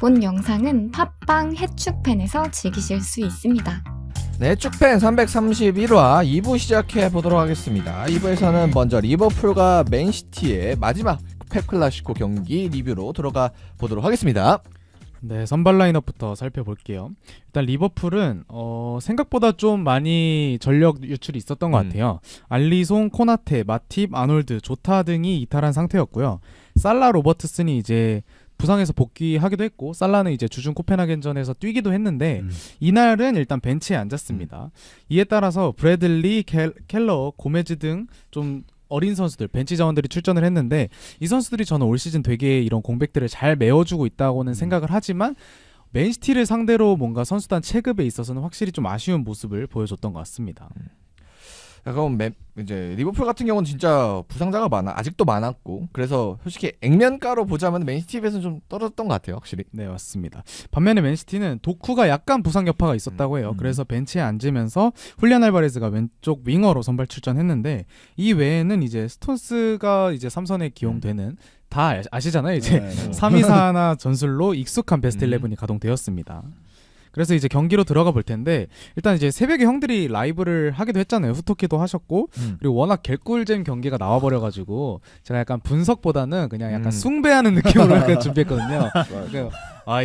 본 영상은 팟빵 해축팬에서 즐기실 수 있습니다. 네, 해축팬 331화 2부 시작해 보도록 하겠습니다. 2부에서는 먼저 리버풀과 맨시티의 마지막 펩 클라시코 경기 리뷰로 들어가 보도록 하겠습니다. 네, 선발 라인업부터 살펴볼게요. 일단 리버풀은 생각보다 좀 많이 전력 유출이 있었던 것 같아요. 알리송, 코나테, 마팁, 아놀드, 조타 등이 이탈한 상태였고요. 살라, 로버트슨이 이제 부상에서 복귀하기도 했고, 살라는 이제 주중 코펜하겐전에서 뛰기도 했는데 이날은 일단 벤치에 앉았습니다. 이에 따라서 브래들리, 켈러, 고메즈 등 좀 어린 선수들, 벤치 자원들이 출전을 했는데, 이 선수들이 저는 올 시즌 되게 이런 공백들을 잘 메워주고 있다고는 생각을 하지만, 맨시티를 상대로 뭔가 선수단 체급에 있어서는 확실히 좀 아쉬운 모습을 보여줬던 것 같습니다. 그럼 이제 리버풀 같은 경우는 진짜 부상자가 아직도 많았고, 그래서 솔직히 액면가로 보자면 맨시티 비해서는 좀 떨어졌던 것 같아요, 확실히. 네, 맞습니다. 반면에 맨시티는 도쿠가 약간 부상 여파가 있었다고 해요. 그래서 벤치에 앉으면서 훌리안 알바레즈가 왼쪽 윙어로 선발 출전했는데, 이 외에는 이제 스톤스가 이제 3선에 기용되는, 다 아시잖아요. 이제 3-2-4-1 전술로 익숙한 베스트 11이 가동되었습니다. 그래서 이제 경기로 들어가 볼 텐데, 일단 이제 새벽에 형들이 라이브를 하기도 했잖아요. 후토키도 하셨고, 그리고 워낙 개꿀잼 경기가 나와버려가지고 제가 약간 분석보다는 그냥 약간 숭배하는 느낌으로 약간 준비했거든요.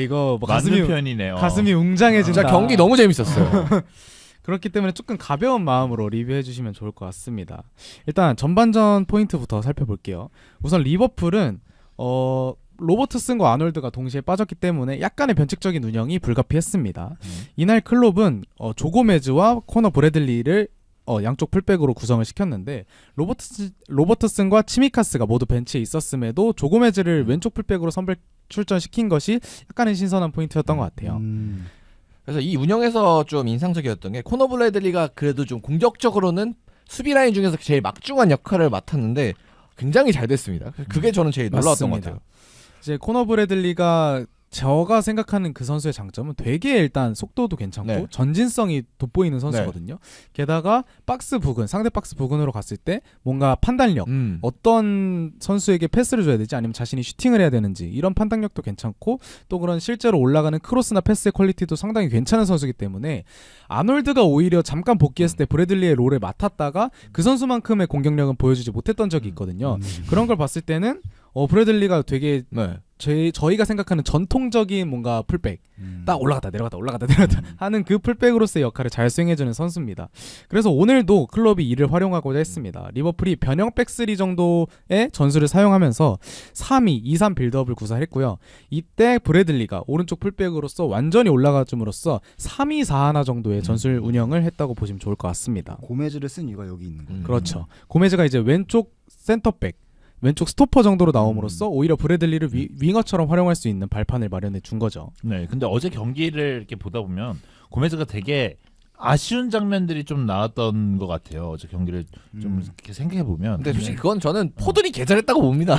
이거 뭐 가슴이 웅장해진다. 진짜 경기 너무 재밌었어요. 그렇기 때문에 조금 가벼운 마음으로 리뷰해 주시면 좋을 것 같습니다. 일단 전반전 포인트부터 살펴볼게요. 우선 리버풀은 로버트슨과 아놀드가 동시에 빠졌기 때문에 약간의 변칙적인 운영이 불가피했습니다. 이날 클롭은 조고메즈와 코너 브래들리를 양쪽 풀백으로 구성을 시켰는데, 로버트슨과 치미카스가 모두 벤치에 있었음에도 조고메즈를 왼쪽 풀백으로 선발 출전시킨 것이 약간의 신선한 포인트였던 것 같아요. 그래서 이 운영에서 좀 인상적이었던 게, 코너 브래들리가 그래도 좀 공격적으로는 수비 라인 중에서 제일 막중한 역할을 맡았는데 굉장히 잘 됐습니다. 그게 저는 제일 놀라웠던 것 같아요. 이제 코너 브래들리가 제가 생각하는 그 선수의 장점은 되게 일단 속도도 괜찮고 전진성이 돋보이는 선수거든요. 게다가 박스 부근, 상대 박스 부근으로 갔을 때 뭔가 판단력, 어떤 선수에게 패스를 줘야 되지, 아니면 자신이 슈팅을 해야 되는지, 이런 판단력도 괜찮고, 또 그런 실제로 올라가는 크로스나 패스의 퀄리티도 상당히 괜찮은 선수이기 때문에, 아놀드가 오히려 잠깐 복귀했을 때 브래들리의 롤을 맡았다가 그 선수만큼의 공격력은 보여주지 못했던 적이 있거든요. 그런 걸 봤을 때는 브래들리가 되게 저희가 생각하는 전통적인 뭔가 풀백, 딱 올라갔다 내려갔다 하는 그 풀백으로서의 역할을 잘 수행해주는 선수입니다. 그래서 오늘도 클럽이 이를 활용하고자 했습니다. 리버풀이 변형 백스리 정도의 전술을 사용하면서 3-2-2-3 빌드업을 구사했고요. 이때 브래들리가 오른쪽 풀백으로서 완전히 올라가줌으로써 3-2-4-1 정도의 전술 운영을 했다고 보시면 좋을 것 같습니다. 고메즈를 쓴 이유가 여기 있는 거예요. 그렇죠. 고메즈가 이제 왼쪽 센터백, 왼쪽 스토퍼 정도로 나옴으로써 오히려 브래들리를 윙어처럼 활용할 수 있는 발판을 마련해 준 거죠. 네, 근데 어제 경기를 이렇게 보다 보면 고메즈가 되게 아쉬운 장면들이 좀 나왔던 것 같아요. 어제 경기를 좀 이렇게 생각해 보면. 근데 솔직히 그건 저는 포든이 개잘했다고 봅니다.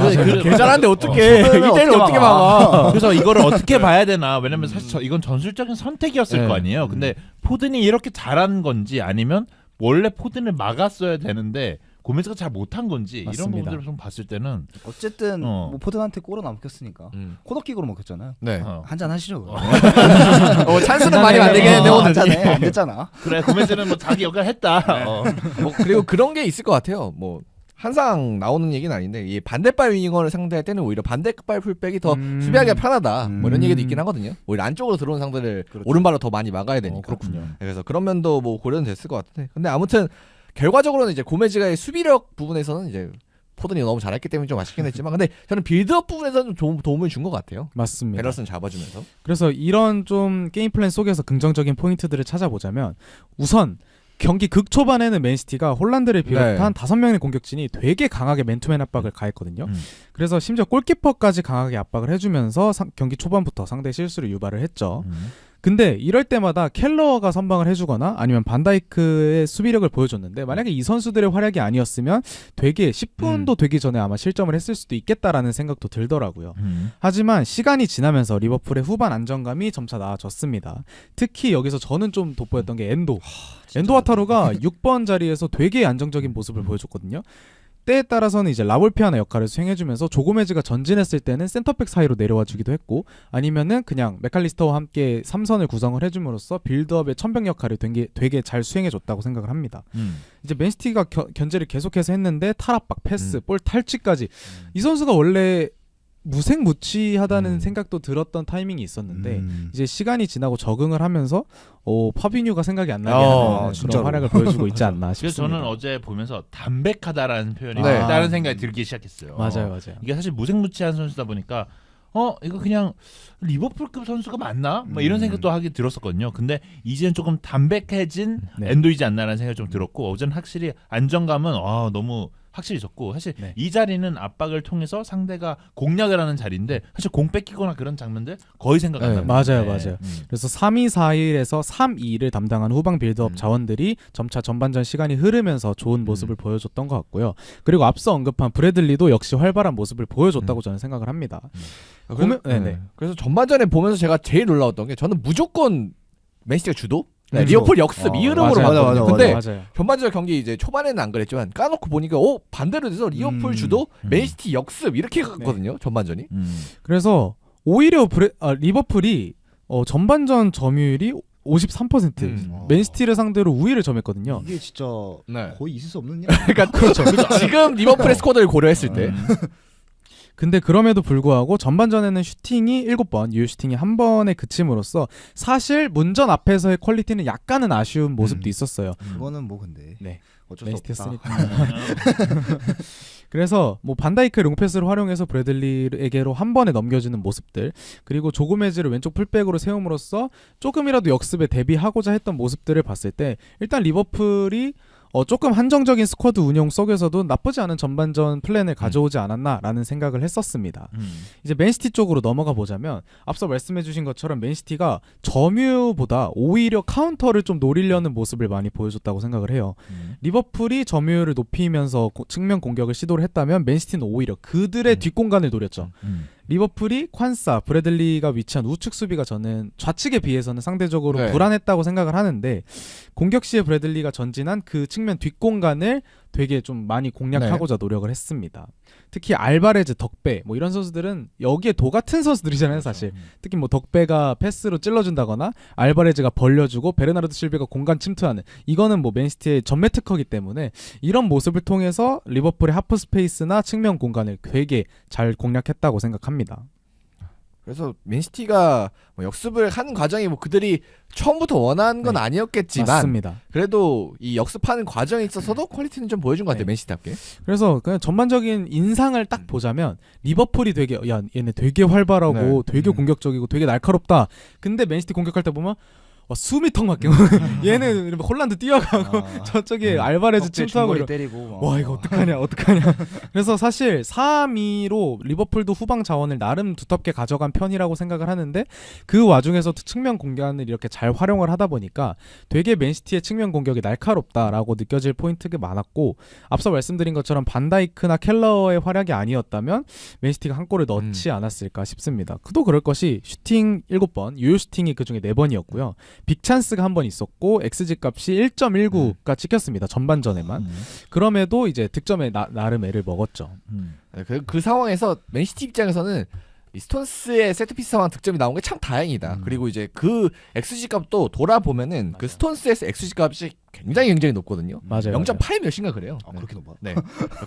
네, 개잘한데 어떻게 이때는 어떻게 막아? 그래서 이거를 어떻게 봐야 되나? 왜냐면 사실 이건 전술적인 선택이었을 거 아니에요. 근데 포든이 이렇게 잘한 건지, 아니면 원래 포든을 막았어야 되는데 고메즈가 잘 못한 건지, 맞습니다. 이런 부분들을 좀 봤을 때는 어쨌든 뭐 포든한테 골은 안 먹혔으니까 코너킥으로 먹혔잖아요. 네. 한잔 하시죠. 찬스는 많이 안 되긴 했는데 오늘 안 됐잖아. 그래, 고메즈는 뭐 자기 역할을 했다. 그리고 그런 게 있을 것 같아요. 뭐 항상 나오는 얘기는 아닌데, 이 반대발 윙어를 상대할 때는 오히려 반대발 풀백이 더 수비하기가 편하다, 뭐 이런 얘기도 있긴 하거든요. 오히려 안쪽으로 들어오는 상대를 오른발로 더 많이 막아야 되니까. 그렇군요. 그래서 그런 면도 뭐 고려는 됐을 것 같은데, 근데 아무튼 결과적으로는 이제 고메즈가 수비력 부분에서는 이제 포든이 너무 잘했기 때문에 좀 아쉽긴 했지만, 근데 저는 빌드업 부분에서는 좀 도움을 준 것 같아요. 맞습니다. 밸런스는 잡아주면서. 그래서 그래서 이런 좀 게임 플랜 속에서 긍정적인 포인트들을 찾아보자면, 우선 경기 극초반에는 맨시티가 홀란드를 비롯한 5명의 공격진이 되게 강하게 맨투맨 압박을 가했거든요. 그래서 심지어 골키퍼까지 강하게 압박을 해주면서 경기 초반부터 상대 실수를 유발을 했죠. 근데 이럴 때마다 켈러가 선방을 해주거나 아니면 반다이크의 수비력을 보여줬는데, 만약에 이 선수들의 활약이 아니었으면 되게 10분도 되기 전에 아마 실점을 했을 수도 있겠다라는 생각도 들더라고요. 하지만 시간이 지나면서 리버풀의 후반 안정감이 점차 나아졌습니다. 특히 여기서 저는 좀 돋보였던 게 엔도 와타루가 6번 자리에서 되게 안정적인 모습을 보여줬거든요. 때에 따라서는 이제 라볼피아나 역할을 수행해주면서 조고메즈가 전진했을 때는 센터백 사이로 내려와주기도 했고 아니면은 그냥 맥칼리스터와 함께 3선을 구성을 해줌으로써 빌드업의 천병 역할을 되게 잘 수행해줬다고 생각을 합니다. 이제 맨시티가 견제를 계속해서 했는데 탈압박, 패스, 볼 탈취까지 이 선수가 원래 무색무취하다는 생각도 들었던 타이밍이 있었는데 이제 시간이 지나고 적응을 하면서 파비뉴가 생각이 안 나게 하는 그런 활약을 보여주고 있지 않나 싶습니다. 그래서 저는 어제 보면서 담백하다라는 표현이 네. 있다는 생각이 들기 시작했어요. 맞아요. 이게 사실 무색무취한 선수다 보니까 이거 그냥 리버풀급 선수가 맞나? 뭐 이런 생각도 하게 들었었거든요. 근데 이제는 조금 담백해진 엔도이지 않나라는 생각이 좀 들었고 어제는 확실히 안정감은 너무 확실히 있었고 사실 이 자리는 압박을 통해서 상대가 공략을 하는 자리인데 사실 공 뺏기거나 그런 장면들 거의 생각 안 납니다. 맞아요. 그래서 3-2-4-1에서 3-2를 담당하는 후방 빌드업 자원들이 점차 전반전 시간이 흐르면서 좋은 모습을 보여줬던 것 같고요. 그리고 앞서 언급한 브래들리도 역시 활발한 모습을 보여줬다고 저는 생각을 합니다. 그래서 전반전에 보면서 제가 제일 놀라웠던 게 저는 무조건 맨시티가 주도? 리버풀 역습 이 흐름으로 봤거든요. 근데 전반전 경기 이제 초반에는 안 그랬지만 까놓고 보니까 반대로 돼서 리버풀 주도 맨시티 역습 이렇게 갔거든요. 전반전이. 그래서 오히려 리버풀이 전반전 점유율이 53% 맨시티를 상대로 우위를 점했거든요. 이게 진짜 거의 있을 수 없는 일. 그러니까 그렇죠. 지금 리버풀의 스쿼드를 고려했을 때. 근데 그럼에도 불구하고 전반전에는 슈팅이 7번, 유효 슈팅이 1번에 그침으로써 사실 문전 앞에서의 퀄리티는 약간은 아쉬운 모습도 있었어요. 그거는 뭐 근데 어쩔 수 없다. 그래서 뭐 반다이크의 롱패스를 활용해서 브래들리에게로 한 번에 넘겨주는 모습들 그리고 조고메즈를 왼쪽 풀백으로 세움으로써 조금이라도 역습에 대비하고자 했던 모습들을 봤을 때 일단 리버풀이 조금 한정적인 스쿼드 운영 속에서도 나쁘지 않은 전반전 플랜을 가져오지 않았나라는 생각을 했었습니다. 이제 맨시티 쪽으로 넘어가 보자면 앞서 말씀해주신 것처럼 맨시티가 점유율보다 오히려 카운터를 좀 노리려는 모습을 많이 보여줬다고 생각을 해요. 리버풀이 점유율을 높이면서 측면 공격을 시도를 했다면 맨시티는 오히려 그들의 뒷공간을 노렸죠. 리버풀이 콴사, 브래들리가 위치한 우측 수비가 저는 좌측에 비해서는 상대적으로 불안했다고 생각을 하는데 공격 시에 브래들리가 전진한 그 측면 뒷공간을 되게 좀 많이 공략하고자 노력을 했습니다. 특히 알바레즈, 덕배 뭐 이런 선수들은 여기에 도 같은 선수들이잖아요, 사실. 특히 뭐 덕배가 패스로 찔러준다거나 알바레즈가 벌려주고 베르나르도 실베가 공간 침투하는 이거는 뭐 맨시티의 전매 특허기 때문에 이런 모습을 통해서 리버풀의 하프 스페이스나 측면 공간을 되게 잘 공략했다고 생각합니다. 그래서 맨시티가 뭐 역습을 하는 과정이 뭐 그들이 처음부터 원한 건 아니었겠지만 맞습니다. 그래도 이 역습하는 과정에 있어서도 퀄리티는 좀 보여준 것 같아요. 맨시티답게. 그래서 그냥 전반적인 인상을 딱 보자면 리버풀이 되게 얘네 되게 활발하고 되게 공격적이고 되게 날카롭다. 근데 맨시티 공격할 때 보면 숨이 턱 막혀. 얘는 홀란드 뛰어가고 저쪽에 알바레즈 침투하고 때리고 와 이거 어떡하냐. 그래서 사실 3-2로 리버풀도 후방 자원을 나름 두텁게 가져간 편이라고 생각을 하는데 그 와중에서도 측면 공격을 이렇게 잘 활용을 하다 보니까 되게 맨시티의 측면 공격이 날카롭다라고 느껴질 포인트가 많았고 앞서 말씀드린 것처럼 반다이크나 켈러의 활약이 아니었다면 맨시티가 한 골을 넣지 않았을까 싶습니다. 그도 그럴 것이 슈팅 7번, 유효 슈팅이 그중에 4번이었고요. 빅찬스가 한 번 있었고 XG 값이 1.19가 찍혔습니다. 전반전에만. 그럼에도 이제 득점에 나름 애를 먹었죠. 그 상황에서 맨시티 입장에서는 이 스톤스의 세트피스 상황 득점이 나온 게 참 다행이다. 그리고 이제 그 XG 값도 돌아보면은 그 스톤스의 XG 값이 굉장히 높거든요. 맞아요. 0.8 몇인가 그래요. 그렇게 높아? 네.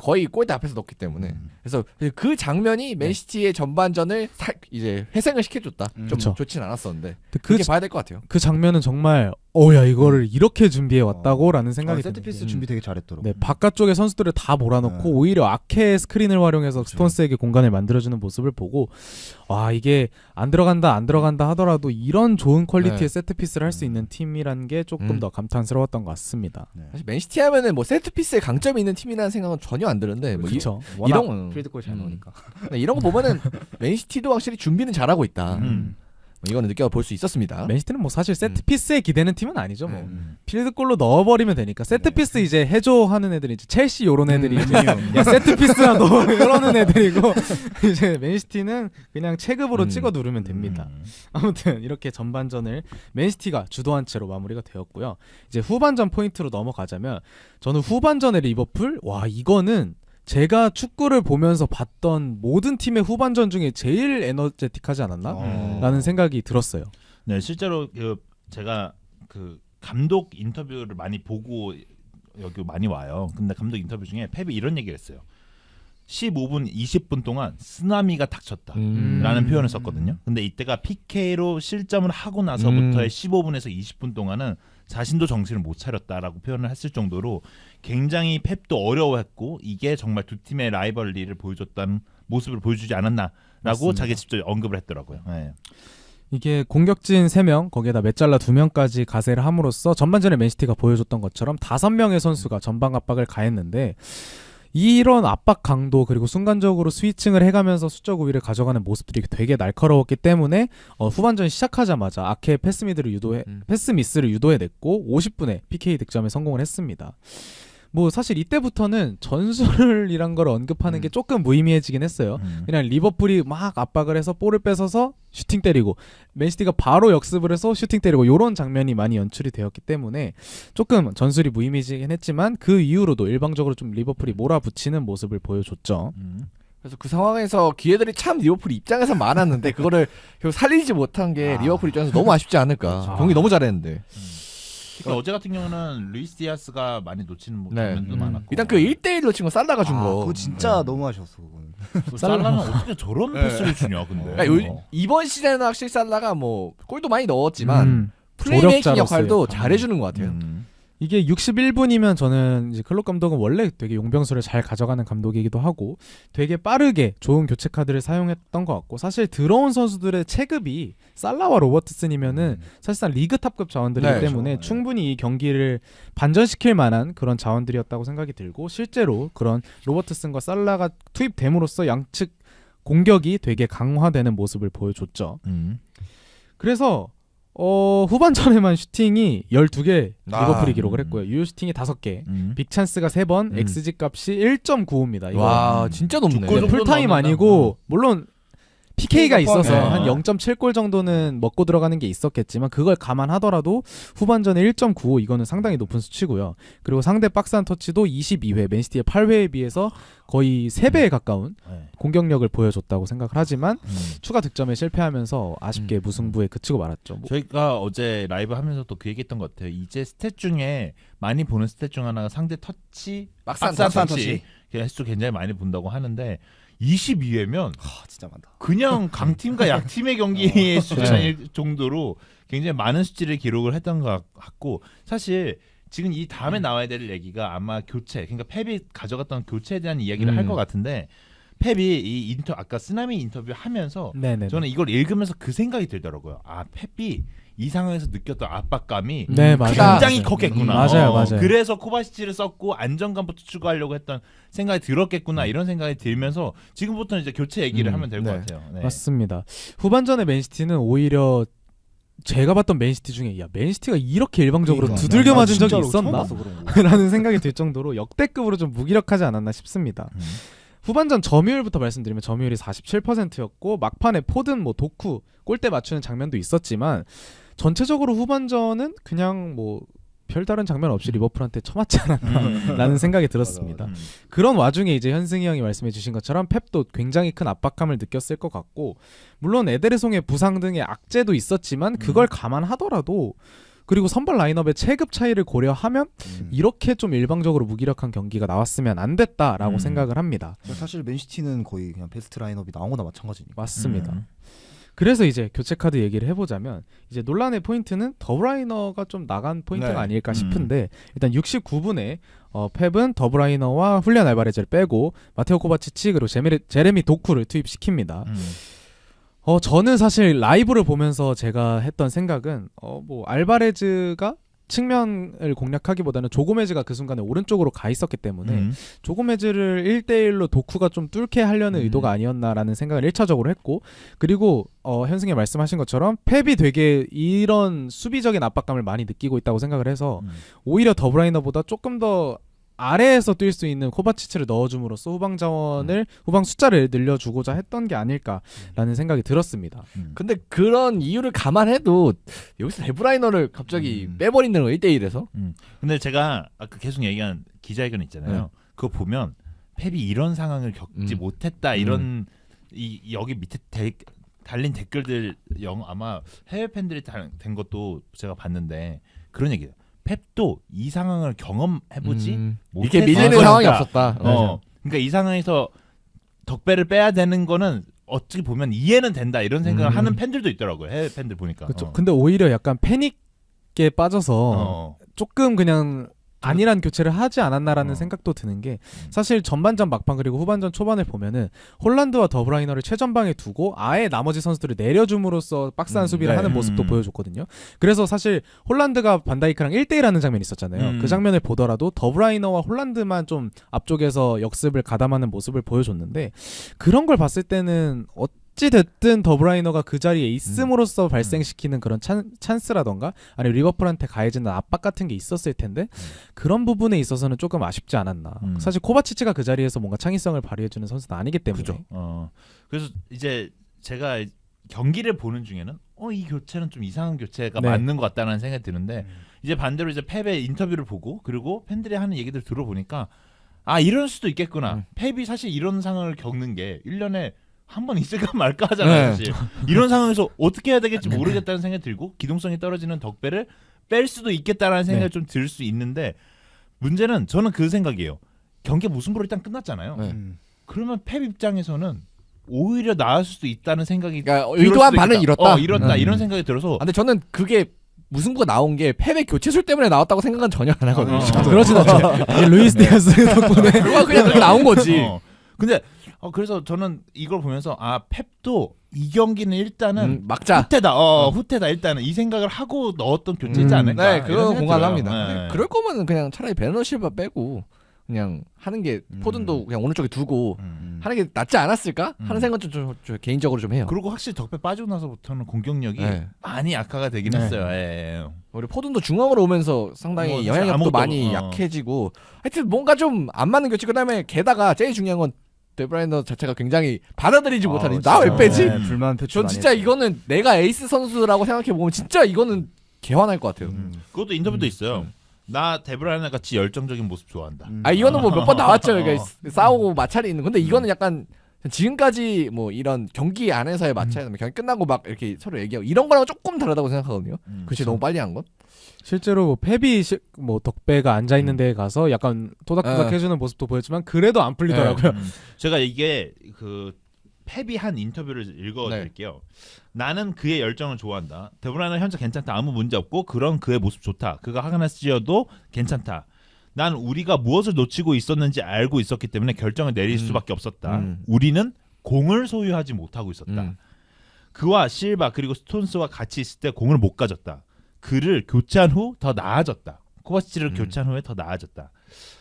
거의 골대 앞에서 넣기 때문에. 그래서 그 장면이 맨시티의 전반전을 이제 회생을 시켜줬다. 좀 좋진 않았었는데. 그렇게 봐야 될 것 같아요. 그 장면은 정말 야 이거를 이렇게 준비해 왔다고라는 생각이 듭니다. 세트피스 준비 되게 잘했더라고. 네, 바깥쪽에 선수들을 다 몰아넣고 오히려 아케 스크린을 활용해서 스톤스에게 공간을 만들어주는 모습을 보고 와 이게 안 들어간다 하더라도 이런 좋은 퀄리티의 세트피스를 할 수 있는 팀이라는 게 조금 더 감탄스러웠던 것 같습니다. 사실 맨시티 하면은 뭐 세트피스에 강점이 있는 팀이라는 생각은 전혀 안 드는데 뭐 그렇죠. 이런 필드골 잘 넣으니까. 이런 거 보면은 맨시티도 확실히 준비는 잘하고 있다. 이거는 느껴볼 수 있었습니다. 맨시티는 뭐 사실 세트피스에 기대는 팀은 아니죠. 뭐 필드골로 넣어버리면 되니까 세트피스 이제 해줘 하는 애들이 이제 첼시 요런 애들이 이제 야 세트피스야 너 이러는 애들이고 이제 맨시티는 그냥 체급으로 찍어 누르면 됩니다. 아무튼 이렇게 전반전을 맨시티가 주도한 채로 마무리가 되었고요. 이제 후반전 포인트로 넘어가자면 저는 후반전의 리버풀 와 이거는 제가 축구를 보면서 봤던 모든 팀의 후반전 중에 제일 에너제틱하지 않았나? 라는 생각이 들었어요. 네, 실제로 제가 그 감독 인터뷰를 많이 보고 여기 많이 와요. 근데 감독 인터뷰 중에 펩이 이런 얘기를 했어요. 15분, 20분 동안 쓰나미가 닥쳤다라는 표현을 썼거든요. 근데 이때가 PK로 실점을 하고 나서부터의 15분에서 20분 동안은 자신도 정신을 못 차렸다라고 표현을 했을 정도로 굉장히 펩도 어려워했고 이게 정말 두 팀의 라이벌리를 보여줬다는 모습을 보여주지 않았나라고 맞습니다. 자기 직접 언급을 했더라고요. 네. 이게 공격진 3명 거기에다 메잘라 2명까지 가세를 함으로써 전반전에 맨시티가 보여줬던 것처럼 5명의 선수가 전방 압박을 가했는데 이런 압박 강도 그리고 순간적으로 스위칭을 해가면서 수적 우위를 가져가는 모습들이 되게 날카로웠기 때문에 후반전 시작하자마자 아케 패스 미스를 유도해냈고 50분에 PK 득점에 성공을 했습니다. 뭐 사실 이때부터는 전술이란 걸 언급하는 게 조금 무의미해지긴 했어요. 그냥 리버풀이 막 압박을 해서 볼을 뺏어서 슈팅 때리고 맨시티가 바로 역습을 해서 슈팅 때리고 이런 장면이 많이 연출이 되었기 때문에 조금 전술이 무의미해지긴 했지만 그 이후로도 일방적으로 좀 리버풀이 몰아붙이는 모습을 보여줬죠. 그래서 그 상황에서 기회들이 참 리버풀 입장에서 많았는데 그거를 결국 살리지 못한 게 리버풀 입장에서 너무 아쉽지 않을까. 경기 너무 잘했는데. 그러니까 어제 같은 경우는 루이스 디아스가 많이 놓치는 장면도 많았고 일단 그 1대1로 친 거 살라가 준 거. 그거 진짜 너무 아쉬웠어. 그건. 살라는 어떻게 저런 패스를 주냐 근데. 그러니까 이번 시즌에는 확실히 살라가 뭐 골도 많이 넣었지만 플레이메이킹 조력자로서의 역할도 잘해주는 것 같아요. 이게 61분이면 저는 이제 클롭 감독은 원래 되게 용병수를 잘 가져가는 감독이기도 하고 되게 빠르게 좋은 교체 카드를 사용했던 것 같고 사실 들어온 선수들의 체급이 살라와 로버트슨이면은 사실상 리그 탑급 자원들이기 네, 때문에 그렇죠. 충분히 이 경기를 반전시킬 만한 그런 자원들이었다고 생각이 들고 실제로 그런 로버트슨과 살라가 투입됨으로써 양측 공격이 되게 강화되는 모습을 보여줬죠. 그래서 후반전에만 슈팅이 12개 리버풀이 기록을 했고요. 유효 슈팅이 5개, 빅 찬스가 3번, XG 값이 1.95입니다. 이거 와 진짜 높네. 그 정도 풀타임 넣는다. 아니고 물론 PK가 있어서 네. 한 0.7골 정도는 먹고 들어가는 게 있었겠지만 그걸 감안하더라도 후반전에 1.95 이거는 상당히 높은 수치고요. 그리고 상대 박스 안 터치도 22회, 맨시티의 8회에 비해서 거의 3배에 가까운 네. 공격력을 보여줬다고 생각을 하지만 추가 득점에 실패하면서 아쉽게 무승부에 그치고 말았죠. 뭐. 저희가 어제 라이브 하면서 또 그 얘기했던 것 같아요. 이제 스탯 중에 많이 보는 스탯 중 하나가 상대 터치, 박스 안 터치 횟수 굉장히 많이 본다고 하는데 22회면 진짜 많다. 그냥 강팀과 약팀의 경기의 수준일 정도로 굉장히 많은 수치를 기록을 했던 것 같고 사실 지금 이 다음에 나와야 될 얘기가 아마 교체, 그러니까 펩이 가져갔던 교체에 대한 이야기를 할 것 같은데 펩이 이 아까 쓰나미 인터뷰 하면서 네네. 저는 이걸 읽으면서 그 생각이 들더라고요. 아, 펩이 이 상황에서 느꼈던 압박감이 네, 맞아요. 굉장히 맞아요. 컸겠구나. 맞아요. 그래서 코바시치를 썼고 안정감부터 추구하려고 했던 생각이 들었겠구나 이런 생각이 들면서 지금부터는 이제 교체 얘기를 하면 될 것 네. 같아요. 네. 맞습니다. 후반전에 맨시티는 오히려 제가 봤던 맨시티 중에 야 맨시티가 이렇게 일방적으로 그러니까. 두들겨 맞은 적이 진짜로 처음 있었나? 봤어, 그런 거. 라는 생각이 들 정도로 역대급으로 좀 무기력하지 않았나 싶습니다. 후반전 점유율부터 말씀드리면 점유율이 47%였고 막판에 포든 뭐 도쿠 골대 맞추는 장면도 있었지만 전체적으로 후반전은 그냥 뭐 별다른 장면 없이 리버풀한테 쳐맞지 않았나라는 생각이 들었습니다. 그런 와중에 이제 현승이 형이 말씀해 주신 것처럼 펩도 굉장히 큰 압박감을 느꼈을 것 같고 물론 에데르송의 부상 등의 악재도 있었지만 그걸 감안하더라도 그리고 선발 라인업의 체급 차이를 고려하면 이렇게 좀 일방적으로 무기력한 경기가 나왔으면 안 됐다라고 생각을 합니다. 사실 맨시티는 거의 그냥 베스트 라인업이 나온 거나 마찬가지니까. 맞습니다. 그래서 이제 교체 카드 얘기를 해보자면 이제 논란의 포인트는 더브라이너가 좀 나간 포인트가 네. 아닐까 싶은데 일단 69분에 펩은 더브라이너와 훌리안 알바레즈를 빼고 마테오 코바치치 그리고 제레미 도쿠를 투입시킵니다. 저는 사실 라이브를 보면서 제가 했던 생각은 뭐 알바레즈가 측면을 공략하기보다는 조고메즈가 그 순간에 오른쪽으로 가 있었기 때문에 조고메즈를 1대1로 도쿠가 좀 뚫게 하려는 의도가 아니었나라는 생각을 1차적으로 했고 그리고 현승이 말씀하신 것처럼 펩이 되게 이런 수비적인 압박감을 많이 느끼고 있다고 생각을 해서 오히려 더브라이너보다 조금 더 아래에서 뛸 수 있는 코바치치를 넣어줌으로써 후방 자원을 후방 숫자를 늘려주고자 했던 게 아닐까라는 생각이 들었습니다. 근데 그런 이유를 감안해도 여기서 데브라이너를 갑자기 빼버린다는 거 1대1에서 근데 제가 아까 계속 얘기한 기자회견 있잖아요. 그거 보면 펩이 이런 상황을 겪지 못했다 이런 여기 밑에 달린 댓글들 아마 해외 팬들이 된 것도 제가 봤는데 그런 얘기예요. 펩도 이 상황을 경험해보지 이게 밀리는 상황이 없었다. 그러니까 이 상황에서 덕배를 빼야 되는 거는 어찌 보면 이해는 된다 이런 생각을 하는 팬들도 있더라고요. 해외 팬들 보니까. 그렇죠. 근데 오히려 약간 패닉에 빠져서 조금 그냥 안일한 교체를 하지 않았나라는 생각도 드는 게 사실 전반전 막판 그리고 후반전 초반을 보면은 홀란드와 더브라이너를 최전방에 두고 아예 나머지 선수들을 내려줌으로써 박스한 수비를 하는 모습도 보여줬거든요. 그래서 사실 홀란드가 반다이크랑 1대1 하는 장면이 있었잖아요. 그 장면을 보더라도 더브라이너와 홀란드만 좀 앞쪽에서 역습을 가담하는 모습을 보여줬는데 그런 걸 봤을 때는 어찌됐든 더브라이너가 그 자리에 있음으로써 발생시키는 그런 찬스라던가 아니면 리버풀한테 가해지는 압박 같은 게 있었을 텐데 그런 부분에 있어서는 조금 아쉽지 않았나. 사실 코바치치가 그 자리에서 뭔가 창의성을 발휘해주는 선수는 아니기 때문에. 그죠. 그래서 이제 제가 경기를 보는 중에는 이 교체는 좀 이상한 교체가 맞는 것 같다는 생각이 드는데 이제 반대로 이제 펩의 인터뷰를 보고 그리고 팬들이 하는 얘기들 들어보니까 이럴 수도 있겠구나. 펩이 사실 이런 상황을 겪는 게 1년에 한 번 있을까 말까 하잖아요. 사실. 이런 상황에서 어떻게 해야 되겠지 모르겠다는 생각이 들고 기동성이 떨어지는 덕배를 뺄 수도 있겠다라는 생각이 좀 들 수 있는데 문제는 저는 그 생각이에요. 경기 무승부로 일단 끝났잖아요. 그러면 펩 입장에서는 오히려 나을 수도 있다는 생각이 그러니까 의도한 바는 이렇다. 이렇다 이런 생각이 들어서 근데 저는 그게 무승부가 나온 게 펩의 교체술 때문에 나왔다고 생각은 전혀 안 하거든요. 그렇진 않죠. 루이스 디아스 덕분에 그냥 그렇게 나온 거지. 근데 그래서 저는 이걸 보면서 펩도 이 경기는 일단은 막자. 후퇴다 일단은 이 생각을 하고 넣었던 교체이지 않을까. 네, 그거 공감합니다. 네. 그럴 거면 그냥 차라리 베르너 실바 빼고 그냥 하는 게 포든도 그냥 오른쪽에 두고 하는 게 낫지 않았을까 하는 생각 좀 개인적으로 좀 해요. 그리고 확실히 덕배 빠지고 나서부터는 공격력이 많이 악화가 되긴 했어요. 우리 포든도 중앙으로 오면서 상당히 영향력도 많이 약해지고 하여튼 뭔가 좀 안 맞는 교체. 그다음에 게다가 제일 중요한 건 데브라이너 자체가 굉장히 받아들이지 못하는 나 왜 빼지? 불만 표출. 전 진짜 이거는 내가 에이스 선수라고 생각해 보면 진짜 이거는 개화날 것 같아요. 그것도 인터뷰도 있어요. 나 데브라이너 같이 열정적인 모습 좋아한다. 이거는 뭐 몇 번 나왔죠. 그러니까 싸우고 마찰이 있는. 근데 이거는 약간 지금까지 뭐 이런 경기 안에서의 마찰, 경기 끝나고 막 이렇게 서로 얘기하고 이런 거랑 조금 다르다고 생각하거든요. 그렇지 너무 빨리 한 건. 실제로 뭐 펩이 뭐 덕배가 앉아 있는 데에 가서 약간 토닥토닥 해주는 모습도 보였지만 그래도 안 풀리더라고요. 제가 이게 그 펩이 한 인터뷰를 읽어드릴게요. 나는 그의 열정을 좋아한다. 데브라이너 현재 괜찮다. 아무 문제 없고 그런 그의 모습 좋다. 그가 하가나스지어도 괜찮다. 난 우리가 무엇을 놓치고 있었는지 알고 있었기 때문에 결정을 내릴 수밖에 없었다. 우리는 공을 소유하지 못하고 있었다. 그와 실바 그리고 스톤스와 같이 있을 때 공을 못 가졌다. 그를 교체한 후 더 나아졌다. 코바치치를 교체한 후에 더 나아졌다.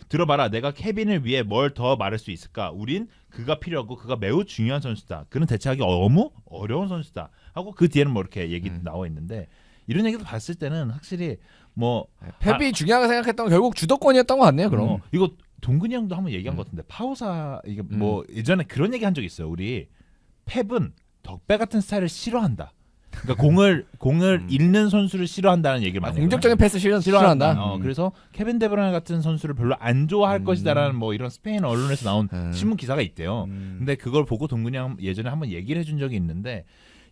들어봐라. 내가 케빈을 위해 뭘 더 말할 수 있을까? 우린 그가 필요하고 그가 매우 중요한 선수다. 그는 대체하기 너무 어려운 선수다. 하고 그 뒤에는 뭐 이렇게 얘기 나와 있는데 이런 얘기도 봤을 때는 확실히 뭐 펩이 중요하게 생각했던 건 결국 주도권이었던 것 같네요. 그럼 이거 동근이 형도 한번 얘기한 것 같은데 파우사 이게 뭐 예전에 그런 얘기 한 적 있어요. 우리 펩은 덕배 같은 스타일을 싫어한다. 그러니까 공을 잃는 선수를 싫어한다는 얘기를 많이 공격적인 패스 싫어한다. 그래서 케빈 데브라이너 같은 선수를 별로 안 좋아할 것이다라는 뭐 이런 스페인 언론에서 나온 신문 기사가 있대요. 근데 그걸 보고 동근이 형 예전에 한번 얘기를 해준 적이 있는데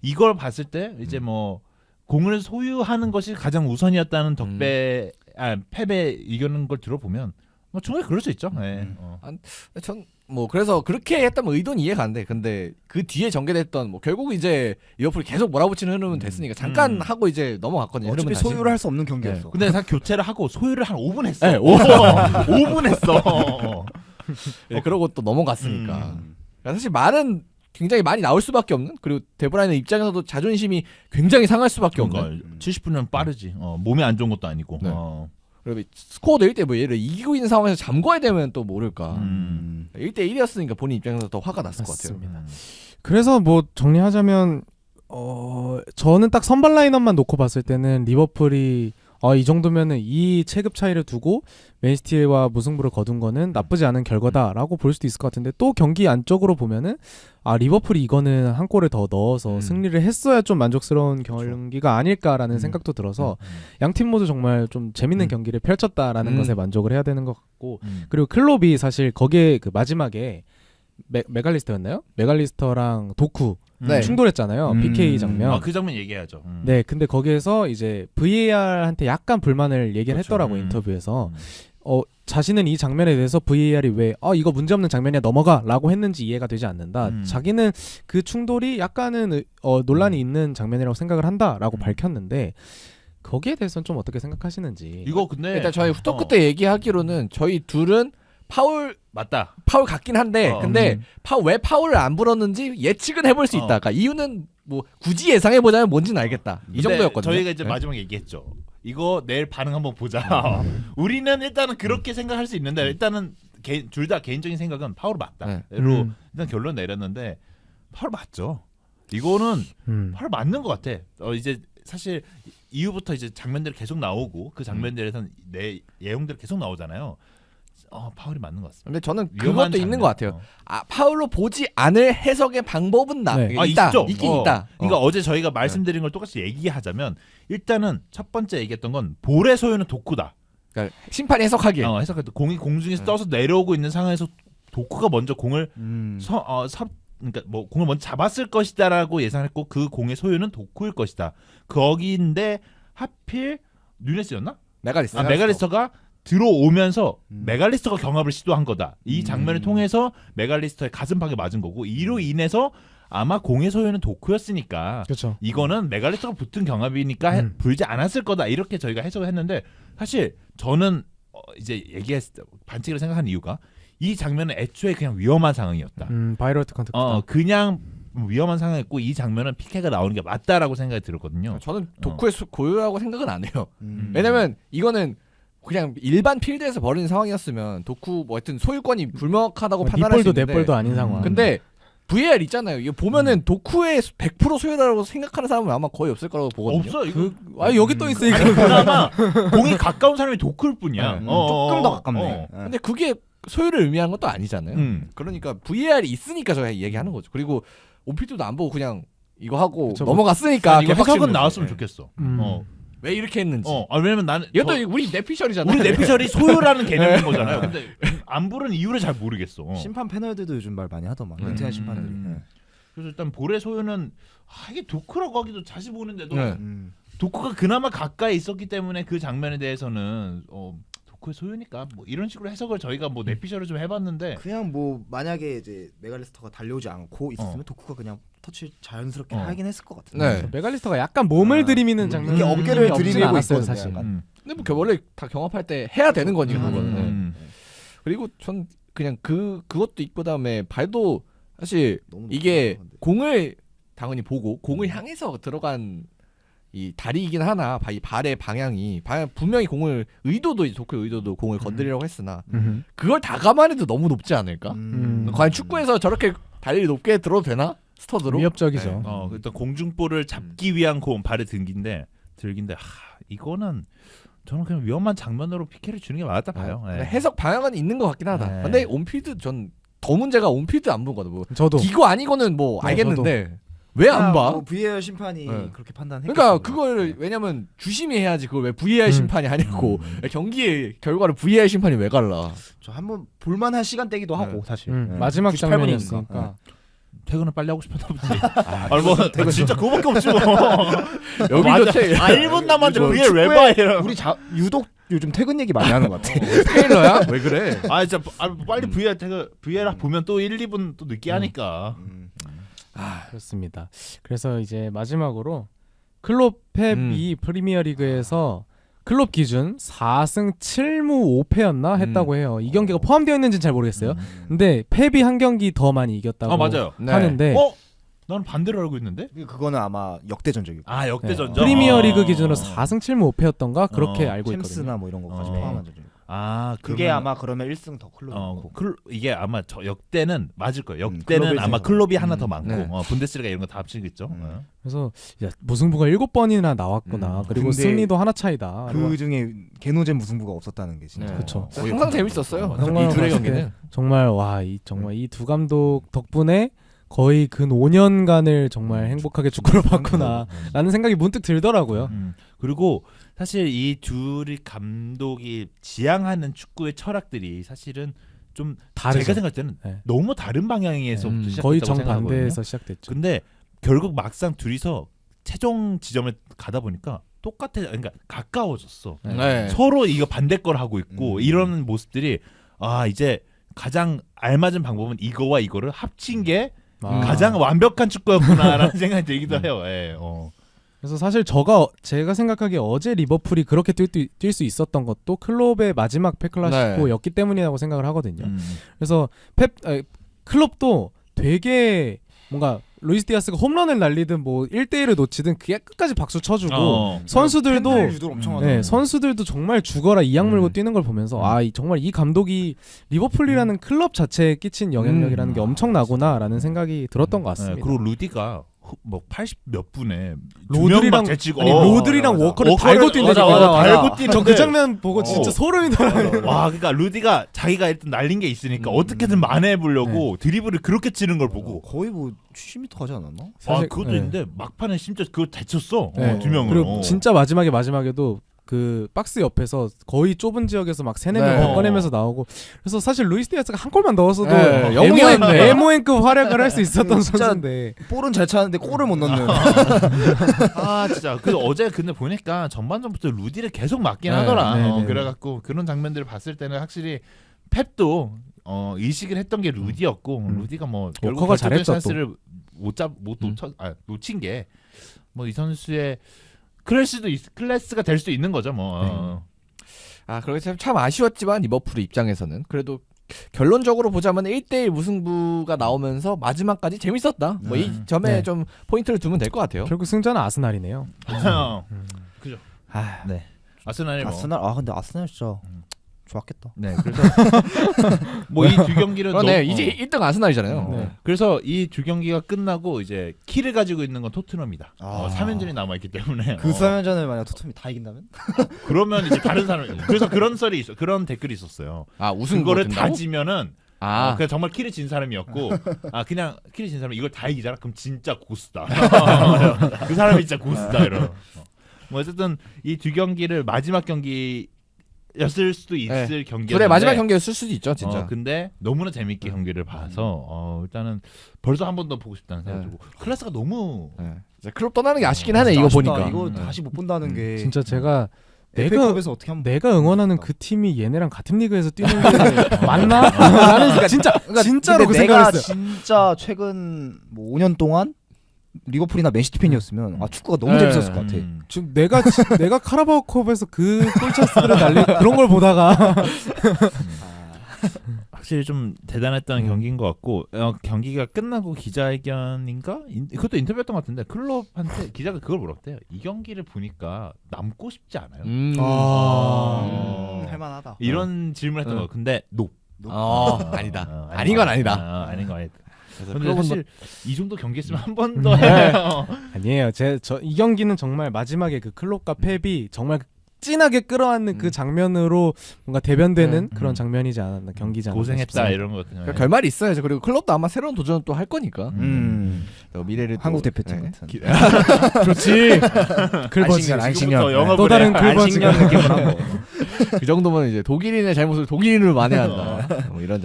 이걸 봤을 때 이제 뭐 공을 소유하는 것이 가장 우선이었다는 펩의 의견인 걸 들어보면 뭐 충분히 그럴 수 있죠. 전 뭐 그래서 그렇게 했다면 의도는 이해 가는데 근데 그 뒤에 전개됐던 뭐 결국 이제 리버풀이 계속 몰아붙이는 흐름은 됐으니까 잠깐 하고 이제 넘어갔거든요. 어차피 소유를 할 수 없는 경기였어. 근데 다 교체를 하고 소유를 한 5분 했어. 5분 했어. 그러고 또 넘어갔으니까. 그러니까 사실 말은 굉장히 많이 나올 수밖에 없는. 그리고 데브라이너 입장에서도 자존심이 굉장히 상할 수밖에 없는. 70분은 빠르지. 몸이 안 좋은 것도 아니고. 그리고 스코어도 1대 뭐 얘를 이기고 있는 상황에서 잠궈야 되면 또 모를까. 1대1이었으니까 본인 입장에서 더 화가 났을 것 같아요. 그래서 뭐 정리하자면 저는 딱 선발 라인업만 놓고 봤을 때는 리버풀이 이 정도면은 이 체급 차이를 두고 맨시티와 무승부를 거둔 거는 나쁘지 않은 결과다라고 볼 수도 있을 것 같은데 또 경기 안쪽으로 보면은 리버풀이 이거는 한 골을 더 넣어서 승리를 했어야 좀 만족스러운 경기가 아닐까라는 생각도 들어서 양 팀 모두 정말 좀 재밌는 경기를 펼쳤다라는 것에 만족을 해야 되는 것 같고 그리고 클롭이 사실 거기에 그 마지막에 메갈리스터였나요? 메갈리스터랑 도쿠 네. 충돌했잖아요. PK 장면. 그 장면 얘기해야죠. 네, 근데 거기에서 이제 VAR한테 약간 불만을 얘기를 그렇죠. 했더라고요. 인터뷰에서. 자신은 이 장면에 대해서 VAR이 왜 이거 문제없는 장면이야 넘어가라고 했는지 이해가 되지 않는다. 자기는 그 충돌이 약간은 논란이 있는 장면이라고 생각을 한다라고 밝혔는데 거기에 대해서는 좀 어떻게 생각하시는지. 이거 근데 일단 저희 후토크 때 얘기하기로는 저희 둘은 파울 맞다. 파울 같긴 한데 근데 왜 파울을 안 불었는지 예측은 해볼 수 있다. 그러니까 이유는 뭐 굳이 예상해보자면 뭔지는 알겠다. 이 정도였거든요. 저희가 이제 네. 마지막에 얘기했죠. 이거 내일 반응 한번 보자. 우리는 일단은 그렇게 생각할 수 있는데 일단은 둘 다 개인적인 생각은 파울 맞다. 로 일단 결론 내렸는데 파울 맞죠. 이거는 파울 맞는 것 같아. 이제 사실 이후부터 이제 장면들이 계속 나오고 그 장면들에서는 내 예용들이 계속 나오잖아요. 파울이 맞는 것 같습니다. 근데 저는 위험한 그것도 있는 장면. 것 같아요. 파울로 보지 않을 해석의 방법은 있다. 있죠. 있긴 있다. 그러니까 어제 저희가 말씀드린 걸 똑같이 얘기하자면 일단은 첫 번째 얘기했던 건 볼의 소유는 도쿠다. 그러니까 심판이 해석하기에. 해석할 때 공이 공중에서 떠서 내려오고 있는 상황에서 도쿠가 먼저 공을 그러니까 뭐 공을 먼저 잡았을 것이다라고 예상했고 그 공의 소유는 도쿠일 것이다. 거기인데 하필 누네스였나? 메갈리스터가 들어오면서 메갈리스터가 경합을 시도한 거다. 이 장면을 통해서 메갈리스터의 가슴팍에 맞은 거고 이로 인해서 아마 공의 소유는 도쿠였으니까 그렇죠. 이거는 메갈리스터가 붙은 경합이니까 불지 않았을 거다. 이렇게 저희가 해석을 했는데 사실 저는 이제 얘기했을 때 반칙을 생각한 이유가 이 장면은 애초에 그냥 위험한 상황이었다. 바이러트 컨택트다. 그냥 위험한 상황이었고 이 장면은 PK가 나오는 게 맞다라고 생각이 들었거든요. 저는 도쿠의 고유라고 생각은 안 해요. 왜냐면 이거는 그냥 일반 필드에서 벌어진 상황이었으면 도쿠 뭐 하여튼 소유권이 불명확하다고 판단할 수 있는데 넷볼도 아닌 상황. 근데 VAR 있잖아요. 이거 보면은 도쿠의 100% 소유다라고 생각하는 사람은 아마 거의 없을 거라고 보거든요. 없어. 이거 여기 떠 있어 이거. 그나마 공이 가까운 사람이 도쿠일 뿐이야. 네. 조금 더 가깝네. 근데 그게 소유를 의미하는 것도 아니잖아요. 그러니까 VAR이 있으니까 저희가 얘기하는 거죠. 그리고 온필드도 안 보고 그냥 이거 하고 그쵸, 넘어갔으니까 이거 개박치는 해석은 거지. 나왔으면 네. 좋겠어. 왜 이렇게 했는지. 왜냐면 나는 이것도 우리 내피셜이잖아요. 우리 내피셜이 소유라는 개념인 거잖아요. 근데 안 부른 이유를 잘 모르겠어. 심판 패널들도 요즘 말 많이 하더만. 은퇴한 심판들이. 그래서 일단 볼의 소유는 이게 도쿠라고 하기도 자주 보는데도 네. 도쿠가 그나마 가까이 있었기 때문에 그 장면에 대해서는 도쿠의 소유니까 뭐 이런 식으로 해석을 저희가 뭐 내피셜을 좀 해봤는데 그냥 뭐 만약에 이제 메갈리스터가 달려오지 않고 있었으면 도쿠가 그냥 터치 자연스럽게 하긴 했을 것 같은데. 네. 메갈리스터가 약간 몸을 들이미는 장면이 이게 어깨를 없진 들이밀고 않았어요, 있거든요, 사실. 약간. 근데 뭐 원래 다 경합할 때 해야 되는 거니까 그거는. 그리고 전 그냥 그것도 있고 그다음에 발도 사실 너무 이게 높다, 공을 당연히 보고 공을 향해서 들어간 이 다리이긴 하나 이 발의 방향이 분명히 공을 도쿄의 의도도 공을 건드리려고 했으나 그걸 다 감안해도 너무 높지 않을까? 과연 축구에서 저렇게 다리를 높게 들어도 되나? 스터드로? 위협적이죠. 일단 공중볼을 잡기 위한 발의 들기인데 이거는 저는 그냥 위험한 장면으로 PK를 주는 게 맞았다 봐요. 네. 해석 방향은 있는 것 같긴 하다. 네. 근데 온필드 전 더 문제가 온필드 안 본 거다. 뭐 저도 이거 아니고는 뭐 알겠는데 왜 안 봐? 뭐 VAR 심판이 네. 그렇게 판단했겠죠. 그러니까 그걸 왜냐면 주심이 해야지 그걸 왜 VAR 심판이 하냐고 경기의 결과를 VAR 심판이 왜 갈라? 저 한번 볼만한 시간대기도 하고 사실. 네. 마지막 98분이니까. 장면이었으니까. 퇴근을 빨리 하고 싶었나 보지. 뭐 진짜 그거밖에 없지 뭐. 여기도 1분 남았는데 VAR 왜 봐? 우리 유독 요즘 퇴근 얘기 많이 하는 것 같아. 테일러야? 왜 그래? 진짜 빨리 VAR 보면 또 1, 2분 또 늦게 하니까. 그렇습니다. 그래서 이제 마지막으로 클롭 펩이 프리미어리그에서 클롭 기준 4승 7무 5패였나 했다고 해요. 이 경기가 포함되어 있는지는 잘 모르겠어요. 근데 펩이 한 경기 더 많이 이겼다고 맞아요. 하는데 나는 반대로 알고 있는데? 그거는 아마 역대전적이고. 역대전적. 프리미어리그 기준으로 4승 7무 5패였던가 그렇게 알고 있거든요. 챔스나 뭐 이런 것까지 포함한 전적. 그게 그러면- 아마 그러면 1승 더 클럽이고. 이게 아마 저 역대는 맞을 거예요. 역대는 클럽일 아마 생각. 클럽이 하나 더 많고 네. 분데스리가 이런 거 다 합치겠죠. 그래서 야, 무승부가 7번이나 나왔구나. 그리고 근데 승리도 하나 차이다. 그 중에 개노잼 무승부가 없었다는 게 진짜. 네. 그쵸. 항상 재밌었어요. 정말 이 둘의 봤을 때 경기는. 정말 이 두 감독 덕분에 거의 근 5년간을 정말 행복하게 축구를 봤구나라는 생각이 문득 들더라고요. 그리고 사실 이 둘이 감독이 지향하는 축구의 철학들이 사실은 좀 다르죠. 제가 생각할 때는 네. 너무 다른 방향에서부터 시작했다고 거의 생각하거든요. 정반대에서 시작됐죠. 근데 결국 막상 둘이서 최종 지점에 가다 보니까 그러니까 가까워졌어. 네. 서로 이거 반대 걸 하고 있고 이런 모습들이 이제 가장 알맞은 방법은 이거와 이거를 합친 게 가장 완벽한 축구였구나라는 생각이 들기도 해요. 예, 그래서 사실 제가 생각하기에 어제 리버풀이 그렇게 뛸 수 있었던 것도 클롭의 마지막 페클라시코였기 때문이라고 생각을 하거든요. 그래서 클롭도 되게 뭔가 루이스 디아스가 홈런을 날리든 뭐 1대1을 놓치든 그게 끝까지 박수 쳐주고 선수들도 팬들 유도를 엄청 하더라고요. 선수들도 정말 죽어라 이악 물고 뛰는 걸 보면서 정말 이 감독이 리버풀이라는 클럽 자체에 끼친 영향력이라는 게 엄청나구나라는 생각이 들었던 것 같습니다. 그리고 루디가 뭐 80 몇 분에 로드리랑 제치고 로드리랑 워커를 달고 뛴다. 달고 뛰는데 저 그 장면 보고 진짜 소름이 돋아요. 와, 그러니까 루디가 자기가 일단 날린 게 있으니까 어떻게든 만회해 보려고 드리블을 그렇게 치는 걸 보고 거의 뭐 70m 가지 않았나? 사실, 그것도 네. 있는데 막판에 심지어 그거 대쳤어. 네. 두 명을. 그리고 진짜 마지막에도 그 박스 옆에서 거의 좁은 지역에서 막 3-4명 꺼내면서 나오고 그래서 사실 루이스 디아스가 한 골만 넣었어도 영웅이었네. 에모엔급 활약을 할 수 있었던 선수인데 볼은 잘 차는데 골을 못 넣는. 진짜 그래서 어제 근데 보니까 전반전부터 루디를 계속 맞긴 네, 하더라. 그래갖고 그런 장면들을 봤을 때는 확실히 펩도 의식을 했던 게 루디였고 루디가 뭐 결국 워커가 결정적인 잘했죠, 찬스를 놓친 게 뭐 이 선수의 클래스가 될 수 있는 거죠 뭐. 그렇게 참 아쉬웠지만 리버풀 입장에서는 그래도 결론적으로 보자면 1대1 무승부가 나오면서 마지막까지 재밌었다. 뭐 이 점에 좀 포인트를 두면 될 것 같아요. 결국 승자는 아스날이네요. 그죠. 네. 아스날이 뭐. 근데 아스날 진짜 좋았겠다. 네, 그래서 뭐 이 두 경기는 그러네. 이제 1등 아스날이잖아요. 네. 그래서 이 두 경기가 끝나고 이제 키를 가지고 있는 건 토트넘이다. 3연전이 남아 있기 때문에 그 3연전을 만약 토트넘이 다 이긴다면? 그러면 이제 다른 사람이 그래서 그런 썰이 있어. 그런 댓글이 있었어요. 우승 그거를 다 지면은 아. 그냥 정말 키를 진 사람이었고 그냥 키를 진 사람이 이걸 다 이기잖아. 그럼 진짜 고수다. 그 사람이 진짜 고수다 이런. 뭐 어쨌든 이 두 경기를 마지막 경기였을 수도 있을 경기였는데 둘의 마지막 경기였을 수도 있죠, 진짜. 근데 너무나 재밌게 경기를 봐서 일단은 벌써 한 번 더 보고 싶다는 생각이 들고 클래스가 너무 이제 클럽 떠나는 게 아쉽긴 하네, 이거 아쉽다. 보니까. 이거 다시 못 본다는 게 진짜 제가 FA컵에서 어떻게 한번 내가 응원하는 그 팀이 얘네랑 같은 리그에서 뛰는 게 맞나? 나는 진짜로 그 근데 내가 생각을 했어요. 진짜 최근 뭐 5년 동안 리버풀이나 맨시티 팬이었으면 축구가 너무 재밌었을 것 같아. 지금 내가 카라바오컵에서 그 골차스들을 날린 그런 걸 보다가 확실히 좀 대단했던 경기인 것 같고 경기가 끝나고 기자회견인가? 그것도 인터뷰였던 것 같은데 클럽한테 기자가 그걸 물었대요. 이 경기를 보니까 남고 싶지 않아요? 할만하다. 이런 질문을 했던 거. 근데 아니다. 아닌 건 아니다. 아닌 건 아니다. 그래서 근데 클럽은 사실 이 정도 경기 했으면 한 번 더 해요. 아니에요. 이 경기는 정말 마지막에 그 클롭과 펩이 정말 찐하게 끌어안는 그 장면으로 뭔가 대변되는 그런 장면이지 않았나 경기지 않았나 고생했다 싶습니다. 이런 거 같은. 결말이 있어야죠. 그리고 클럽도 아마 새로운 도전을 또 할 거니까. 또 미래를 한국 또, 대표팀 네. 같은. 그렇지. 글버지. 지금부터 영어를 또 다른 안식년 글버지가 느낌으로 한 거. 그 정도면 이제 독일인의 잘못을 독일인으로 만회한다. 뭐 이런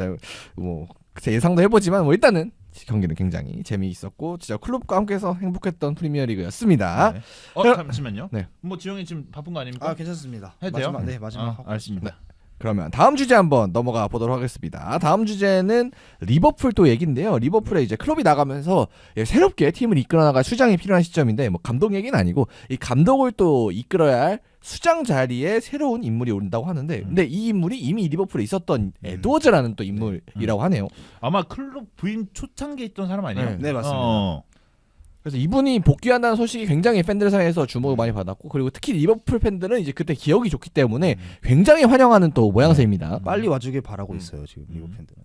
글쎄 예상도 해보지만 뭐 일단은 경기는 굉장히 재미있었고 진짜 클럽과 함께해서 행복했던 프리미어리그였습니다. 네. 잠시만요. 네. 뭐 지용이 지금 바쁜 거 아닙니까? 괜찮습니다. 해도 돼요? 마지막 하고. 알겠습니다. 그러면 다음 주제 한번 넘어가 보도록 하겠습니다. 다음 주제는 리버풀 또 얘기인데요. 리버풀에 이제 클럽이 나가면서 새롭게 팀을 이끌어 나갈 수장이 필요한 시점인데 뭐 감독 얘기는 아니고 이 감독을 또 이끌어야 할 수장 자리에 새로운 인물이 온다고 하는데 근데 이 인물이 이미 리버풀에 있었던 에드워즈라는 또 인물이라고 하네요. 아마 클럽 부임 초창기에 있던 사람 아니에요? 네, 맞습니다. 그래서 이분이 복귀한다는 소식이 굉장히 팬들 사이에서 주목을 많이 받았고 그리고 특히 리버풀 팬들은 이제 그때 기억이 좋기 때문에 굉장히 환영하는 또 모양새입니다. 빨리 와주길 바라고 있어요 지금 리버풀 팬들은.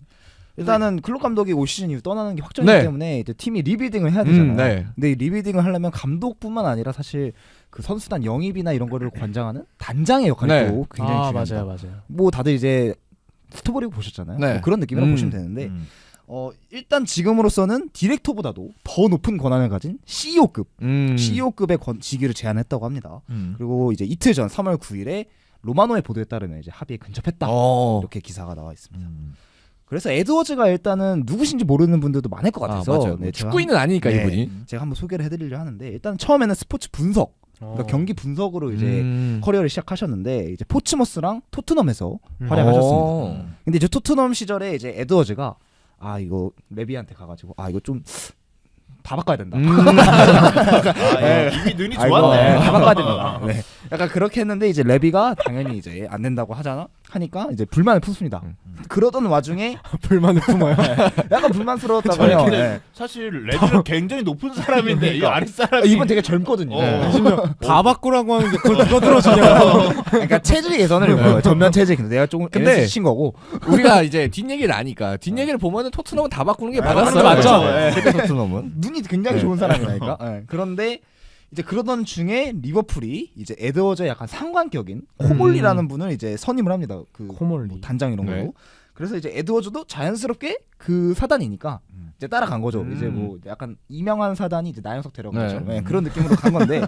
일단은 클롭 감독이 올 시즌 이후 떠나는 게 확정이기 네. 때문에 이제 팀이 리빌딩을 해야 되잖아요. 네. 근데 이 리빌딩을 하려면 감독뿐만 아니라 사실 그 선수단 영입이나 이런 거를 관장하는 단장의 역할이 네. 또 굉장히 중요합니다. 맞아요. 뭐 다들 이제 스토브리그 보셨잖아요. 네. 뭐 그런 느낌이라고 보시면 되는데 일단 지금으로서는 디렉터보다도 더 높은 권한을 가진 CEO급, CEO급의 직위를 제안했다고 합니다. 그리고 이제 이틀 전 3월 9일에 로마노의 보도에 따르면 이제 합의에 근접했다. 이렇게 기사가 나와 있습니다. 그래서 에드워즈가 일단은 누구신지 모르는 분들도 많을 것 같아서 맞아요. 네, 축구인은 아니니까 네, 이분이. 제가 한번 소개를 해드리려 하는데 일단 처음에는 스포츠 분석, 그러니까 경기 분석으로 이제 커리어를 시작하셨는데 이제 포츠머스랑 토트넘에서 활약하셨습니다. 근데 이제 토트넘 시절에 이제 에드워즈가 이거 레비한테 가가지고 이거 좀 다 바꿔야 된다. 이미 눈이 다 좋았네. 바꿔야 된다. 네. 약간 그렇게 했는데 이제 레비가 당연히 이제 안 된다고 하니까 이제 불만을 품습니다. 그러던 와중에 불만을 품어요. 약간 불만스러웠다고요. 근데 네. 사실 레드는 굉장히 높은 사람인데 이 아랫사람이 이분 되게 젊거든요. 다 바꾸라고 하는데 그걸 누가 들어주냐. 그러니까 체질 개선을 요구해요. 전면 체질 개선. 내가 조금 근데 근데 친 거고. 우리가 이제 뒷얘기를 아니까 뒷얘기를 보면은 토트넘은 다 바꾸는 게 바꾸는 맞았어요. 게 맞죠. 네. 그때 토트넘은. 눈이 굉장히 좋은 사람이라니까. 네. 그런데 이제 그러던 중에 리버풀이 이제 에드워즈의 약간 상관격인 코몰리라는 분을 이제 선임을 합니다. 그 코몰리. 뭐 단장 이런 걸로. 네. 그래서 이제 에드워즈도 자연스럽게 그 사단이니까 이제 따라간 거죠. 이제 뭐 약간 이명한 사단이 이제 나영석 데려간 거죠. 네, 그런 느낌으로 간 건데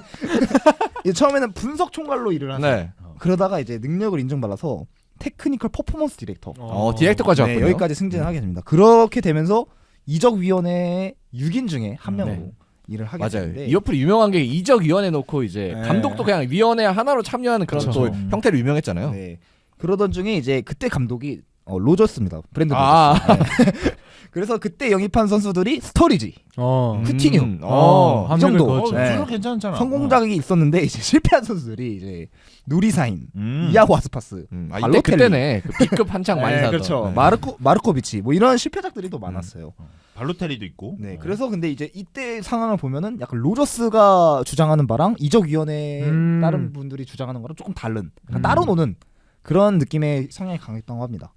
이제 처음에는 분석 총괄로 일을 하세요. 네. 그러다가 이제 능력을 인정받아서 테크니컬 퍼포먼스 디렉터. 디렉터까지 네, 왔군요. 여기까지 승진을 하게 됩니다. 그렇게 되면서 이적위원회 6인 중에 한 명으로 일을 하게 맞아요. 되는데 리버풀이 유명한 게 이적위원회 놓고 이제 네. 감독도 그냥 위원회 하나로 참여하는 그런 그렇죠. 또 형태로 유명했잖아요. 네. 그러던 중에 이제 그때 감독이 로저스입니다. 브랜든 아. 로저스. 네. 그래서 그때 영입한 선수들이 스터리지, 쿠티뉴. 한 이 정도. 명을 그었죠. 네. 주로 괜찮잖아. 성공작이 있었는데 이제 실패한 선수들이 이제 누리사인, 이아고 아스파스, 이때 발로텔리. 그때네 그 B급 한창 많이 사던. 그렇죠. 네. 마르코비치 뭐 이런 실패작들이 더 많았어요. 발로텔리도 있고. 네, 그래서 근데 이제 이때 상황을 보면은 약간 로저스가 주장하는 바랑 이적위원회 다른 분들이 주장하는 거랑 조금 다른, 약간 따로 노는 그런 느낌의 성향이 강했다고 합니다.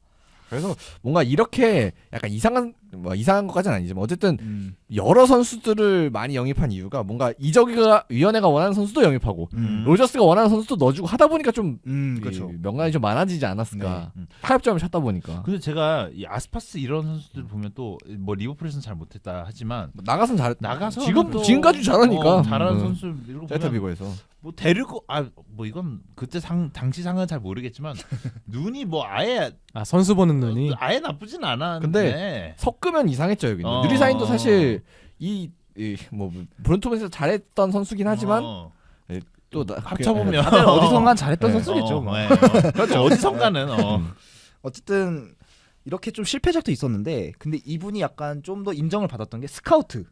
그래서 뭔가 이렇게 약간 이상한 것까지는 아니지만 어쨌든 여러 선수들을 많이 영입한 이유가 뭔가 이적위원회가 원하는 선수도 영입하고 로저스가 원하는 선수도 넣어주고 하다 보니까 좀 그렇죠. 명단이 좀 많아지지 않았을까. 타협점을 찾다 보니까. 근데 제가 이 아스파스 이런 선수들 보면 또 뭐 리버풀에서는 잘 못했다 하지만 나가선 잘했. 나가서 지금까지 잘하니까. 잘하는 선수 이런 거 셀타 보면 비고에서. 뭐 데리고 뭐 이건 그때 당시 상은 잘 모르겠지만 눈이 뭐 아예 선수 보는 눈이. 아예 나쁘진 않았는데 섞으면 이상했죠 여기. 어. 누리사인도 사실 뭐 브론토맨에서 잘했던 선수긴 하지만 또 합쳐보면 다들 어디선가 잘했던 네. 선수겠죠. 뭐. 그렇죠. 어디선가는 어쨌든 이렇게 좀 실패작도 있었는데 근데 이분이 약간 좀 더 인정을 받았던 게 스카우트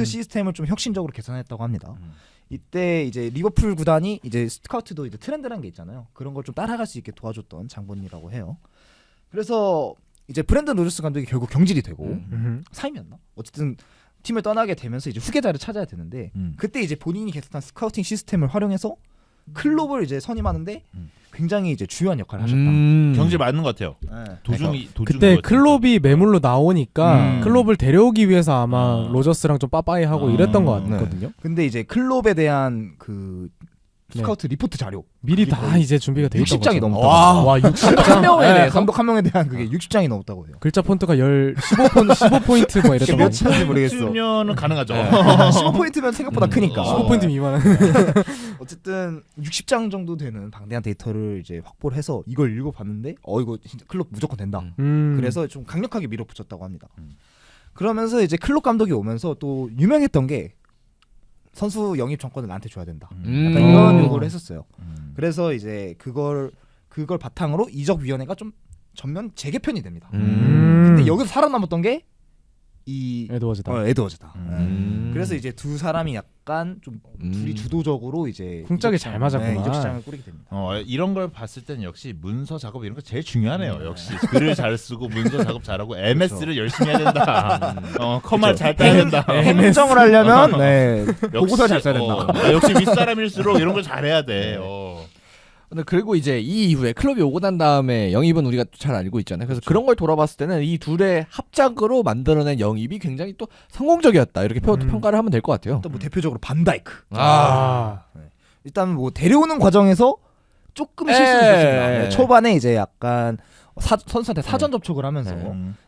시스템을 좀 혁신적으로 개선했다고 합니다. 이때 이제 리버풀 구단이 이제 스카우트도 이제 트렌드라는 게 있잖아요. 그런 걸 좀 따라갈 수 있게 도와줬던 장본이라고 해요. 그래서 이제 브랜든 로저스 감독이 결국 경질이 되고 사임이었나? 어쨌든 팀을 떠나게 되면서 이제 후계자를 찾아야 되는데 그때 이제 본인이 개선한 스카우팅 시스템을 활용해서 클롭을 이제 선임하는데 굉장히 이제 주요한 역할을 하셨다. 경질 맞는 것 같아요. 네. 도중이 그때 클롭이 매물로 나오니까 클롭을 데려오기 위해서 아마 로저스랑 좀 빠빠이 하고 이랬던 것 같거든요. 근데 이제 클롭에 대한 그 스카우트 리포트 자료 미리 다 이제 준비가 돼 있던 60장이 거죠. 넘었다고. 와, 60장. 한 명에 대해서? 감독 한 명에 대한 그게 60장이 넘었다고 해요. 글자 폰트가 15포인트 뭐 이랬던 거. 몇인지 모르겠어. 면은 가능하죠. 15포인트면 생각보다 크니까. 15포인트 미만은. 어쨌든 60장 정도 되는 방대한 데이터를 이제 확보를 해서 이걸 읽어봤는데 이거 진짜 클롭 무조건 된다. 그래서 좀 강력하게 밀어붙였다고 합니다. 그러면서 이제 클롭 감독이 오면서 또 유명했던 게 선수 영입 정권을 나한테 줘야 된다. 약간 이런 요구를 했었어요. 그래서 이제 그걸 바탕으로 이적위원회가 좀 전면 재개편이 됩니다. 근데 여기서 살아남았던 게 이 에드워즈다. 에드워즈다. 음. 그래서 이제 두 사람이 약간 좀 둘이 주도적으로 이제 쿵짝이 잘 맞았구나. 이적 시장을 꾸리게 됩니다. 이런 걸 봤을 때는 역시 문서 작업 이런 거 제일 중요하네요. 역시 글을 잘 쓰고 문서 작업 잘하고 MS를 열심히 해야 된다. 커말 잘 따야 된다. 행정을 하려면 보고서 잘 써야 된다. 역시 윗사람일수록 이런 걸 잘해야 돼. 근데 그리고 이제 이 이후에 클럽이 오고 난 다음에 영입은 우리가 잘 알고 있잖아요. 그래서 그런 걸 돌아봤을 때는 이 둘의 합작으로 만들어낸 영입이 굉장히 또 성공적이었다 이렇게 평가를 하면 될 것 같아요. 일단 뭐 대표적으로 반다이크. 일단 뭐 데려오는 과정에서 조금 실수가 있었습니다. 초반에 이제 약간 선수한테 사전 접촉을 하면서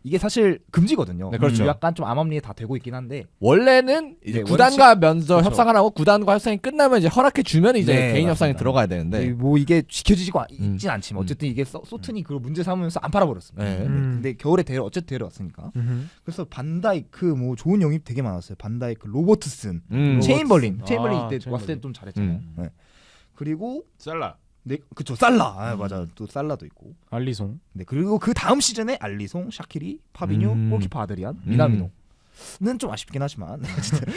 이게 사실 금지거든요. 네, 그렇죠. 약간 좀 암암리에 다 되고 있긴 한데 원래는 이제 네, 구단과 면접 그렇죠. 협상을 하고 구단과 협상이 끝나면 이제 허락해 주면 이제 네, 개인 협상이 맞습니다. 들어가야 되는데 뭐 이게 지켜지지가 있진 않지만 어쨌든 이게 소튼이 그걸 문제 삼으면서 안 팔아버렸습니다. 네. 근데 겨울에 어쨌든 데려왔으니까. 그래서 반다이크 뭐 좋은 영입 되게 많았어요. 반다이크, 로버트슨, 체인벌린 이때 체인벌린. 왔을 때 좀 잘했잖아요. 네. 그리고 살라. 네, 그쵸 살라. 맞아. 또 살라도 있고. 알리송. 네, 그리고 그 다음 시즌에 알리송, 샤키리, 파비뉴, 골키퍼 아드리안, 미나미노는 좀 아쉽긴 하지만 어쨌든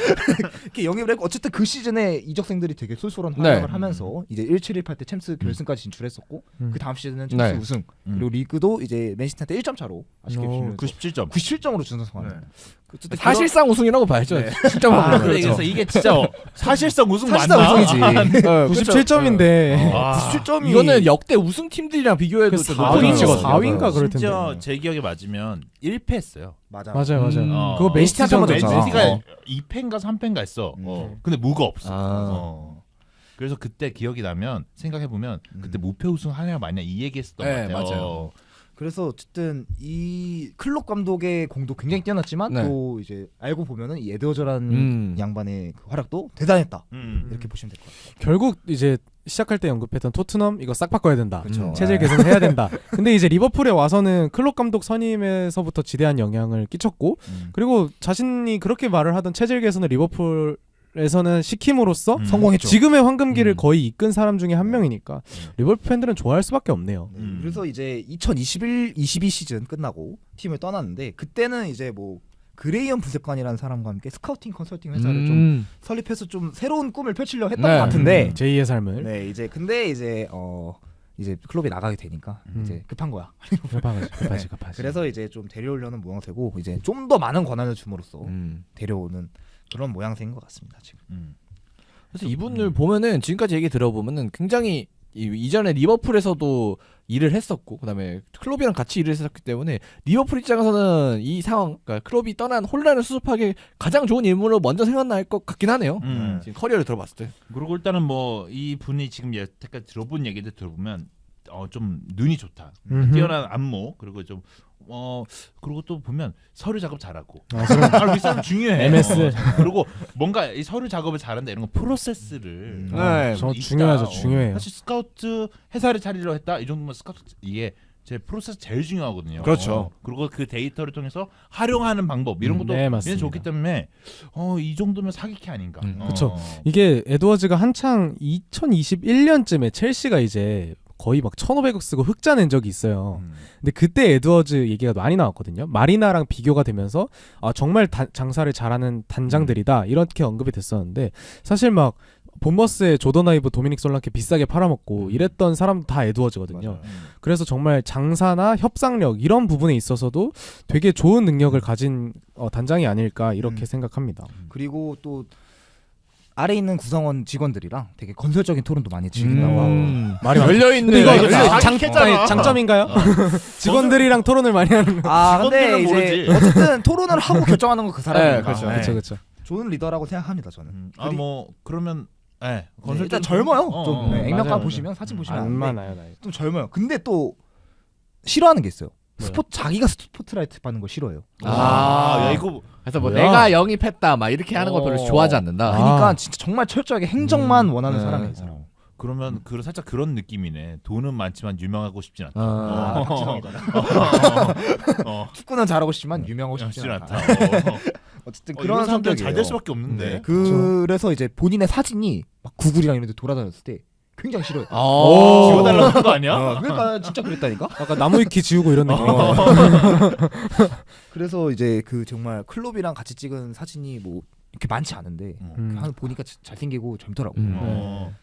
이렇게 영입을 했고 어쨌든 그 시즌에 이적생들이 되게 쏠쏠한 활약을 하면서 이제 1718 때 챔스 결승까지 진출했었고 그 다음 시즌은 챔스 우승 그리고 리그도 이제 맨시티한테 1점 차로 아쉽게 비밀면서 97점. 97점으로 준우승합니다. 어쨌든 사실상 우승이라고 봐야죠. 네. 진짜 그래서 이게 진짜 사실상 우승 사실상 맞나? 우승이지. 97점인데 97점이 이거는 역대 우승 팀들이랑 비교해도 그 좀 4위, 높은 위치거든요. 4위인가 그럴 텐데. 심지어 제 기억에 맞으면 1패했어요. 맞아. 맞아요. 어. 그거 맨시티한테 맨시티전 맞았죠. 졌죠. 맨시티가 2패인가 3패인가 했어. 근데 무가 없어. 아. 그래서 그때 기억이 나면 생각해 보면 그때 무패 우승 하냐 마냐 이 얘기했었던 네, 것 같아요. 맞아요. 그래서 어쨌든 이 클롭 감독의 공도 굉장히 뛰어났지만 네. 또 이제 알고 보면은 이 에드워즈라는 양반의 그 활약도 대단했다. 이렇게 보시면 될 것 같아요. 결국 이제 시작할 때 언급했던 토트넘 이거 싹 바꿔야 된다. 그렇죠. 체질 개선해야 된다. 근데 이제 리버풀에 와서는 클롭 감독 선임에서부터 지대한 영향을 끼쳤고 그리고 자신이 그렇게 말을 하던 체질 개선을 리버풀에서는 시킴으로써 성공했죠. 지금의 황금기를 거의 이끈 사람 중에 한 명이니까 리버풀 팬들은 좋아할 수밖에 없네요. 그래서 이제 2021-22 시즌 끝나고 팀을 떠났는데 그때는 이제 뭐 그레이엄 부색관이라는 사람과 함께 스카우팅 컨설팅 회사를 좀 설립해서 좀 새로운 꿈을 펼치려 했던 네. 것 같은데 제2의 삶을 네 이제 근데 이제 이제 클럽이 나가게 되니까 이제 급한 거야. 급하지. 그래서 이제 좀 데려오려는 모양새고 이제 좀 더 많은 권한을 줌으로써 데려오는 그런 모양새인 것 같습니다 지금. 그래서 이분을 보면은 지금까지 얘기 들어보면은 굉장히 이전에 리버풀에서도 일을 했었고 그다음에 클롭이랑 같이 일을 했었기 때문에 리버풀 입장에서는 이 상황, 그러니까 클롭이 떠난 혼란을 수습하기 가장 좋은 인물로 먼저 생각날 것 같긴 하네요. 지금 커리어를 들어봤을 때. 그리고 일단은 뭐 이 분이 지금 여태까지 들어본 얘기들 들어보면 좀 눈이 좋다. 뛰어난 안목 그리고 좀 그리고 또 보면 서류 작업 잘하고. 윗사람 중요해. MS. 그리고 뭔가 이 서류 작업을 잘한다 이런 거 프로세스를 네, 저 있다. 중요해요. 사실 스카우트 회사를 차리려 했다 이 정도면 스카우트 이게 제 프로세스 제일 중요하거든요. 그렇죠. 그리고 그 데이터를 통해서 활용하는 방법 이런 것도 네, 굉장히 맞습니다. 좋기 때문에 이 정도면 사기캐 아닌가. 그쵸. 이게 에드워즈가 한창 2021년쯤에 첼시가 이제 거의 막 1,500억 쓰고 흑자 낸 적이 있어요. 근데 그때 에드워즈 얘기가 많이 나왔거든요. 마리나랑 비교가 되면서 정말 장사를 잘하는 단장들이다 이렇게 언급이 됐었는데 사실 막 본머스의 조던 아이브, 도미닉 솔랑케 비싸게 팔아먹고 이랬던 사람도 다 에드워즈거든요. 그래서 정말 장사나 협상력 이런 부분에 있어서도 되게 좋은 능력을 가진 단장이 아닐까 이렇게 생각합니다. 그리고 또 아래 있는 구성원 직원들이랑 되게 건설적인 토론도 많이 즐긴다고 하고. 말이 열려 있는 이거 사기캐잖아. 장점인가요? 직원들이랑 토론을 많이 하는 거. 근데 이제 모르지. 어쨌든 토론을 하고 결정하는 건 그 사람이니까. 그렇죠. 좋은 리더라고 생각합니다 저는. 뭐 그러면 건설 일단 젊어요. 좀 액면가 맞아요. 보시면 사진 보시면 안 아는데 많아요, 나이. 좀 젊어요. 근데 또 싫어하는 게 있어요. 뭐요? 자기가 스포트라이트 받는 거 싫어해요. 야 이거 그래서 뭐 뭐야? 내가 영입했다 막 이렇게 하는 걸 별로 좋아하지 않는다. 그러니까 진짜 정말 철저하게 행정만 원하는 사람이에요. 이 사람. 그러면 살짝 그런 느낌이네. 돈은 많지만 유명하고 싶진 않다. 축구는 잘하고 싶지만 유명하고 싶지 않다. 어쨌든 그런 그런 사람들 성격이에요. 잘 될 수밖에 없는데. 그래서 이제 본인의 사진이 막 구글이랑 이런 데 돌아다녔을 때 굉장히 싫어요. 지워달라고 한 거 아니야? 그러니까 진짜 그랬다니까. 아까 나무 위키 지우고 이런 느낌. 그래서 이제 그 정말 클롭이랑 같이 찍은 사진이 뭐 이렇게 많지 않은데 한 보니까 잘생기고 젊더라고. 어.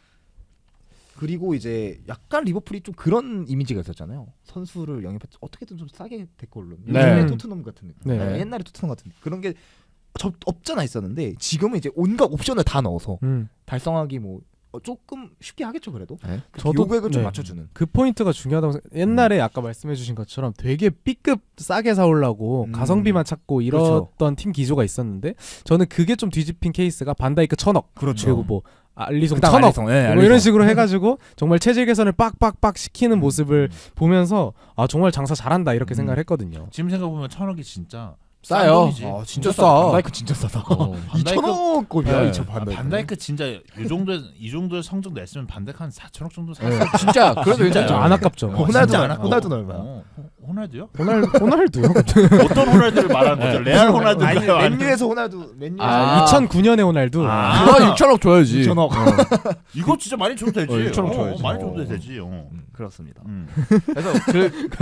그리고 이제 약간 리버풀이 좀 그런 이미지가 있었잖아요. 선수를 영입해 어떻게든 좀 싸게 데리고 올려. 네. 요즘에 토트넘 같은 느낌. 네. 옛날에 토트넘 같은 느낌. 그런 게 없잖아 있었는데 지금은 이제 온갖 옵션을 다 넣어서 달성하기 뭐 조금 쉽게 하겠죠 그래도. 네. 저도- 요구액을 좀 네. 맞춰주는. 그 포인트가 중요하다고 옛날에 아까 말씀해주신 것처럼 되게 B급 싸게 사오려고 가성비만 찾고 이랬던 그렇죠. 팀 기조가 있었는데 저는 그게 좀 뒤집힌 케이스가 반다이크 1,000억 그렇죠. 그리고 뭐 알리송 그다음 1,000억 알리송, 예, 뭐 알리송. 이런 식으로 해가지고 정말 체질 개선을 빡빡빡 시키는 모습을 보면서 아 정말 장사 잘한다 이렇게 생각을 했거든요. 지금 생각해보면 1,000억이 진짜 싼 싸요. 돈이지. 진짜 싸. 반다이크 진짜 싸다. 반다이크- 2,000억 꼴이야. 네. 2,000 반다이크 진짜 이 정도의 성적 냈으면 반다이크 한 4천억 정도 샀어. 진짜 그래도 진짜요. 괜찮죠. 안 아깝죠. 호날두는 얼마야? 호날두요? 호날두요? 어떤 호날두를 말하는 거죠? 레알 호날두인가요? 아니 맨유에서 호날두 맨유에서 아. 2009년에 호날두. 그건 6천억 줘야지. 2,000억. 이거 진짜 많이 줘도 되지. 6천억 줘야지. 많이 줘도 되지. 그렇습니다. 그래서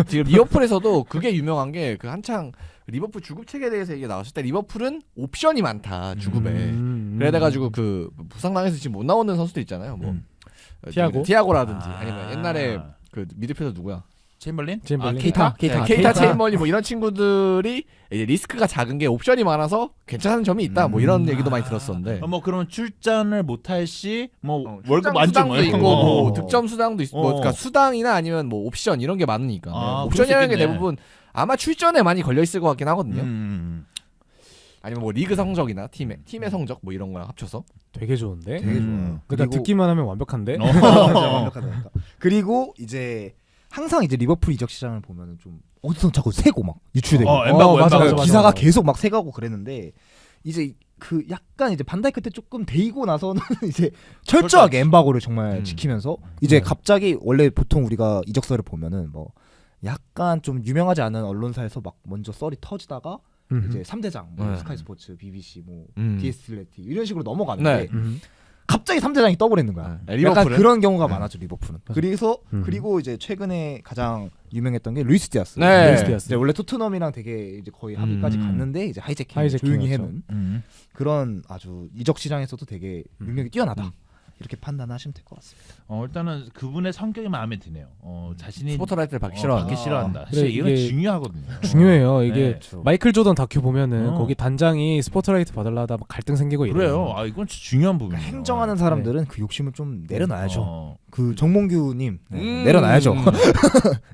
지금 리버풀에서도 그게 유명한 게 그 한창 리버풀 주급책에 대해서 얘기 나왔을 때 리버풀은 옵션이 많다 주급에. 그래가지고 그 부상당해서 지금 못 나오는 선수들 있잖아요. 뭐 티아고라든지 아니면 옛날에 그 미드필더 누구야? 체인벌린? 케이타. 케이타 체인벌리 뭐 이런 친구들이 이제 리스크가 작은 게 옵션이 많아서 괜찮은 점이 있다. 뭐 이런 얘기도 많이 들었었는데. 뭐 그러면 출전을 못할 시 뭐 출장 월급 만족 수당도 있고 뭐 득점 수당도 있고 뭐 어. 그러니까 수당이나 아니면 뭐 옵션 이런 게 많으니까. 아, 옵션이라는 게 그럴 수 있겠네. 대부분 아마 출전에 많이 걸려 있을 것 같긴 하거든요. 음. 아니면 뭐 리그 성적이나 팀의 성적 뭐 이런 거랑 합쳐서. 되게 좋은데. 되게 좋아요. 그러니까 듣기만 하면 완벽한데. 완벽하다니까. 그리고 이제 항상 이제 리버풀 이적 시장을 보면은 좀 어디서 자꾸 새고 막 유출되고 엠바고 맞아, 엠바고. 맞아. 기사가 계속 막 새가고 그랬는데 이제 그 약간 이제 반다이크 때 조금 데이고 나서는 이제 철저하게 엠바고를 정말 지키면서 이제 갑자기 원래 보통 우리가 이적설을 보면은 뭐 약간 좀 유명하지 않은 언론사에서 막 먼저 썰이 터지다가 이제 3대장 뭐 스카이 스포츠, BBC 뭐 DS 텔레틱 이런 식으로 넘어가는데 네. 갑자기 3대장이 떠버리는 거야. 네, 약간 리버풀은? 그런 경우가 많았죠 리버풀은. 그래서 그리고 이제 최근에 가장 유명했던 게 루이스 디아스. 네. 루이스 디아스. 이제 원래 토트넘이랑 되게 이제 거의 합의까지 갔는데 이제 하이제킹 조용히 해놓은 그런 아주 이적 시장에서도 되게 능력이 뛰어나다. 이렇게 판단하시면 될 것 같습니다. 일단은 그분의 성격이 마음에 드네요. 자신이 스포트라이트를 받기 받기 싫어한다. 싫어한다. 그래, 사실 이건 이게 중요하거든요. 중요해요. 이게 네. 마이클 조던 다큐 보면은 어. 거기 단장이 스포트라이트 받으려다 막 갈등 생기고 이래요. 그래요. 이건 진짜 중요한 부분이에요. 행정하는 사람들은 그 욕심을 좀 내려놔야죠. 그 그렇죠. 정몽규님 내려놔야죠.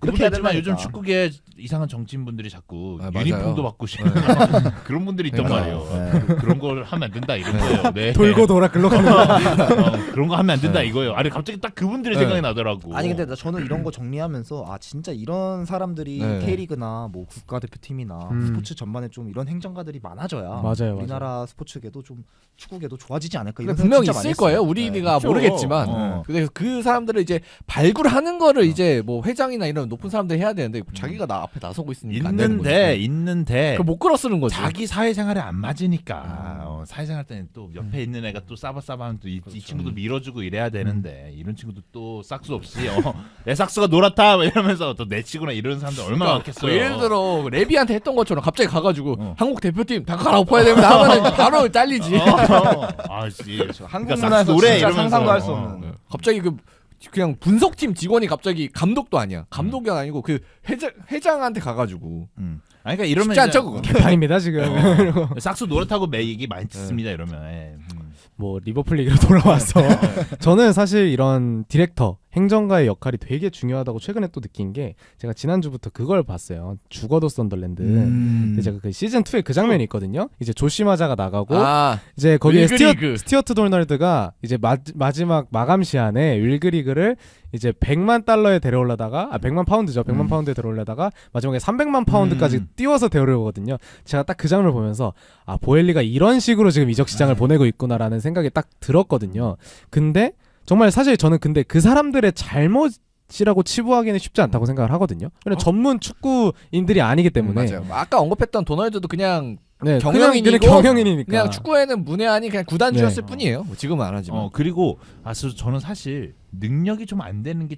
그렇게 해야 하지만 요즘 된다니까. 축구계 이상한 정치인분들이 자꾸 아, 맞아요. 유니폼도 받고 싶은 그런 분들이 있단 그러니까요. 말이에요. 그런 걸 하면 안 된다 이런 거예요. 네. 돌고 돌아 글로 가는 그런 거 하면 안 된다 이거예요. 아니 갑자기 딱 그분들의 생각이 나더라고. 아니 근데 저는 이런 거 정리하면서 아 진짜 이런 사람들이 네. K리그나 뭐 국가대표팀이나 스포츠 전반에 좀 이런 행정가들이 많아져야 맞아요, 우리나라 스포츠계도 좀 축구계도 좋아지지 않을까 근데 이런 분명히 생각 진짜 많이 있을 거예요. 했어요. 우리가 그렇죠. 모르겠지만. 근데 그 사람들을 이제 발굴하는 거를 이제 뭐 회장이나 이런 높은 사람들이 해야 되는데 자기가 나 앞에 나서고 있으니까 안 되는 거지. 있는데 그못 끌어 쓰는 거지. 자기 사회생활에 안 맞으니까 사회생활 때는 또 옆에 있는 애가 또 싸바싸바하면 또 이 친구도 밀어주고 이래야 되는데 이런 친구도 또 싹수 없이 내 싹수가 노랗다 뭐 이러면서 또 내치거나 이런 사람들 얼마나 많겠어요. 예를 들어 레비한테 했던 것처럼 갑자기 가가지고 한국 대표팀 다 갈아엎어야 됩니다 하면은 바로 잘리지. 아씨 한국 그러니까 문화에서 노래 진짜 이러면서. 상상도 할 수 없는 갑자기 그냥 분석팀 직원이 갑자기 감독도 아니야. 감독이 아니고 그 회장한테 가가지고 아니 그러니까 이러면 쉽지 않죠 이제 그거. 개판입니다 지금. 싹수 노릇하고 매 얘기 많이 듣습니다 이러면. 뭐 리버풀 얘기로 돌아와서 저는 사실 이런 디렉터 행정가의 역할이 되게 중요하다고 최근에 또 느낀 게 제가 지난주부터 그걸 봤어요. 죽어도 썬더랜드. 근데 제가 그 시즌 2에 그 장면이 있거든요. 이제 조시마자가 나가고 이제 거기에 윌그리그. 스티어트 도널드가 이제 마지막 마감 시한에 윌그리그를 이제 100만 달러에 데려오려다가 100만 파운드죠. 100만 파운드에 데려오려다가 마지막에 300만 파운드까지 띄워서 데려오거든요. 제가 딱 그 장면을 보면서 아 보엘리가 이런 식으로 지금 이적 시장을 보내고 있구나라는 생각이 딱 들었거든요. 근데 정말 사실 저는 근데 그 사람들의 잘못이라고 치부하기는 쉽지 않다고 생각을 하거든요. 왜냐면 전문 축구인들이 아니기 때문에. 맞아요. 아까 언급했던 도널드도 그냥 네, 경영인이고 그냥 경영인이니까. 그냥 축구에는 문외한이 그냥 구단주였을 네. 뿐이에요. 뭐 지금은 안 하지만. 그리고 저는 사실 능력이 좀 안 되는 게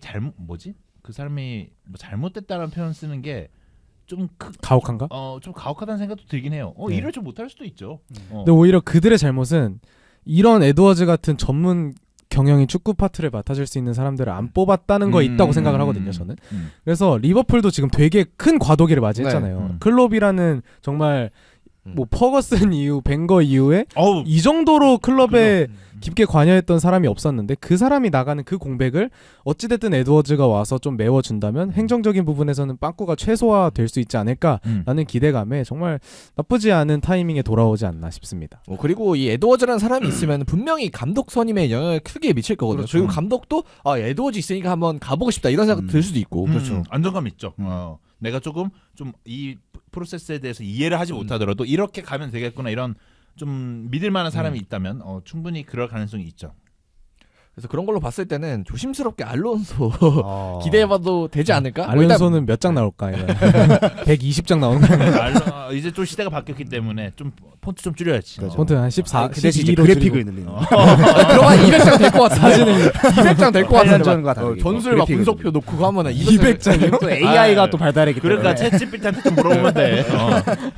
그 사람이 뭐 잘못됐다는 표현 쓰는 게 좀 가혹한가? 좀 가혹하다는 생각도 들긴 해요. 네. 일을 좀 못할 수도 있죠. 근데 오히려 그들의 잘못은 이런 에드워즈 같은 전문 경영인 축구 파트를 맡아줄 수 있는 사람들을 안 뽑았다는 거 있다고 생각을 하거든요, 저는. 그래서 리버풀도 지금 되게 큰 과도기를 맞이했잖아요. 클롭이라는 정말 뭐 퍼거슨 이후 벵거 이후에 이 정도로 클럽에 깊게 관여했던 사람이 없었는데 그 사람이 나가는 그 공백을 어찌됐든 에드워즈가 와서 좀 메워준다면 행정적인 부분에서는 빵꾸가 최소화될 수 있지 않을까라는 기대감에 정말 나쁘지 않은 타이밍에 돌아오지 않나 싶습니다. 그리고 이 에드워즈라는 사람이 있으면 분명히 감독 선임에 영향을 크게 미칠 거거든요. 그렇죠. 그리고 감독도 에드워즈 있으니까 한번 가보고 싶다 이런 생각 들 수도 있고. 그렇죠. 안정감 있죠. 내가 조금 좀 이 프로세스에 대해서 이해를 하지 못하더라도 이렇게 가면 되겠구나 이런 좀 믿을 만한 사람이 있다면 충분히 그럴 가능성이 있죠. 그래서 그런 걸로 봤을 때는 조심스럽게 알론소 기대해봐도 되지 않을까? 알론소는 몇 장 나올까? 120장 나오는 거야. 이제 좀 시대가 바뀌었기 때문에 좀 폰트 좀 줄여야지. 그렇죠. 폰트 한 14, 그 대신 이제 12로 그래픽을 늘리는 그러면 200장 될 것 같은데. 사진을 200장 될 것 8년 같은데. 전과 다르게 전술 막 그래픽을 분석표 놓고 하면 200장이요? 또 AI가 또 발달했기 때문에 그러니까 챗GPT한테 좀 물어보면 돼.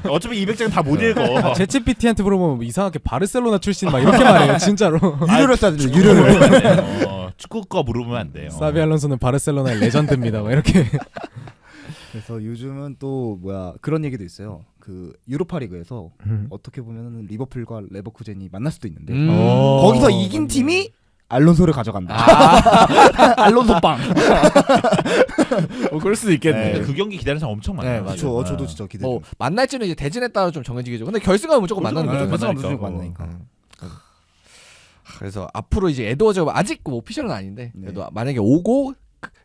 어차피 200장 다 못 읽어. 챗GPT한테 물어보면 이상하게 바르셀로나 출신 막 이렇게 말해요, 진짜로. 유료를 써야 유료를. 축구 거 물어보면 안 돼요. 사비 알론소는 바르셀로나의 레전드입니다. 막 이렇게. 그래서 요즘은 또 그런 얘기도 있어요. 그 유로파리그에서 어떻게 보면 리버풀과 레버쿠젠이 만날 수도 있는데 거기서 이긴 팀이 알론소를 가져간다. 알론소 빵. 그럴 수도 있겠네. 근데 그 경기 기다리는 사람 엄청 많아요. 네, 맞아요. 그렇죠. 저도 진짜 기대. 만날지는 이제 대진에 따라 좀 정해지겠죠. 근데 결승은 무조건 만나는 거죠. 결승은 만나니까. 무조건 만나니까. 그래서 앞으로 이제 에드워즈가 아직 오피셜은 아닌데 그래도 만약에 오고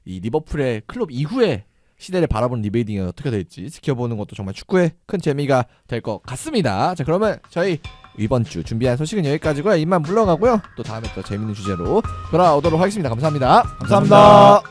이 리버풀의 클럽 이후에 시대를 바라보는 리베이딩이 어떻게 될지 지켜보는 것도 정말 축구의 큰 재미가 될 것 같습니다. 자, 그러면 저희 이번 주 준비한 소식은 여기까지고요. 이만 물러가고요. 또 다음에 또 재밌는 주제로 돌아오도록 하겠습니다. 감사합니다. 감사합니다.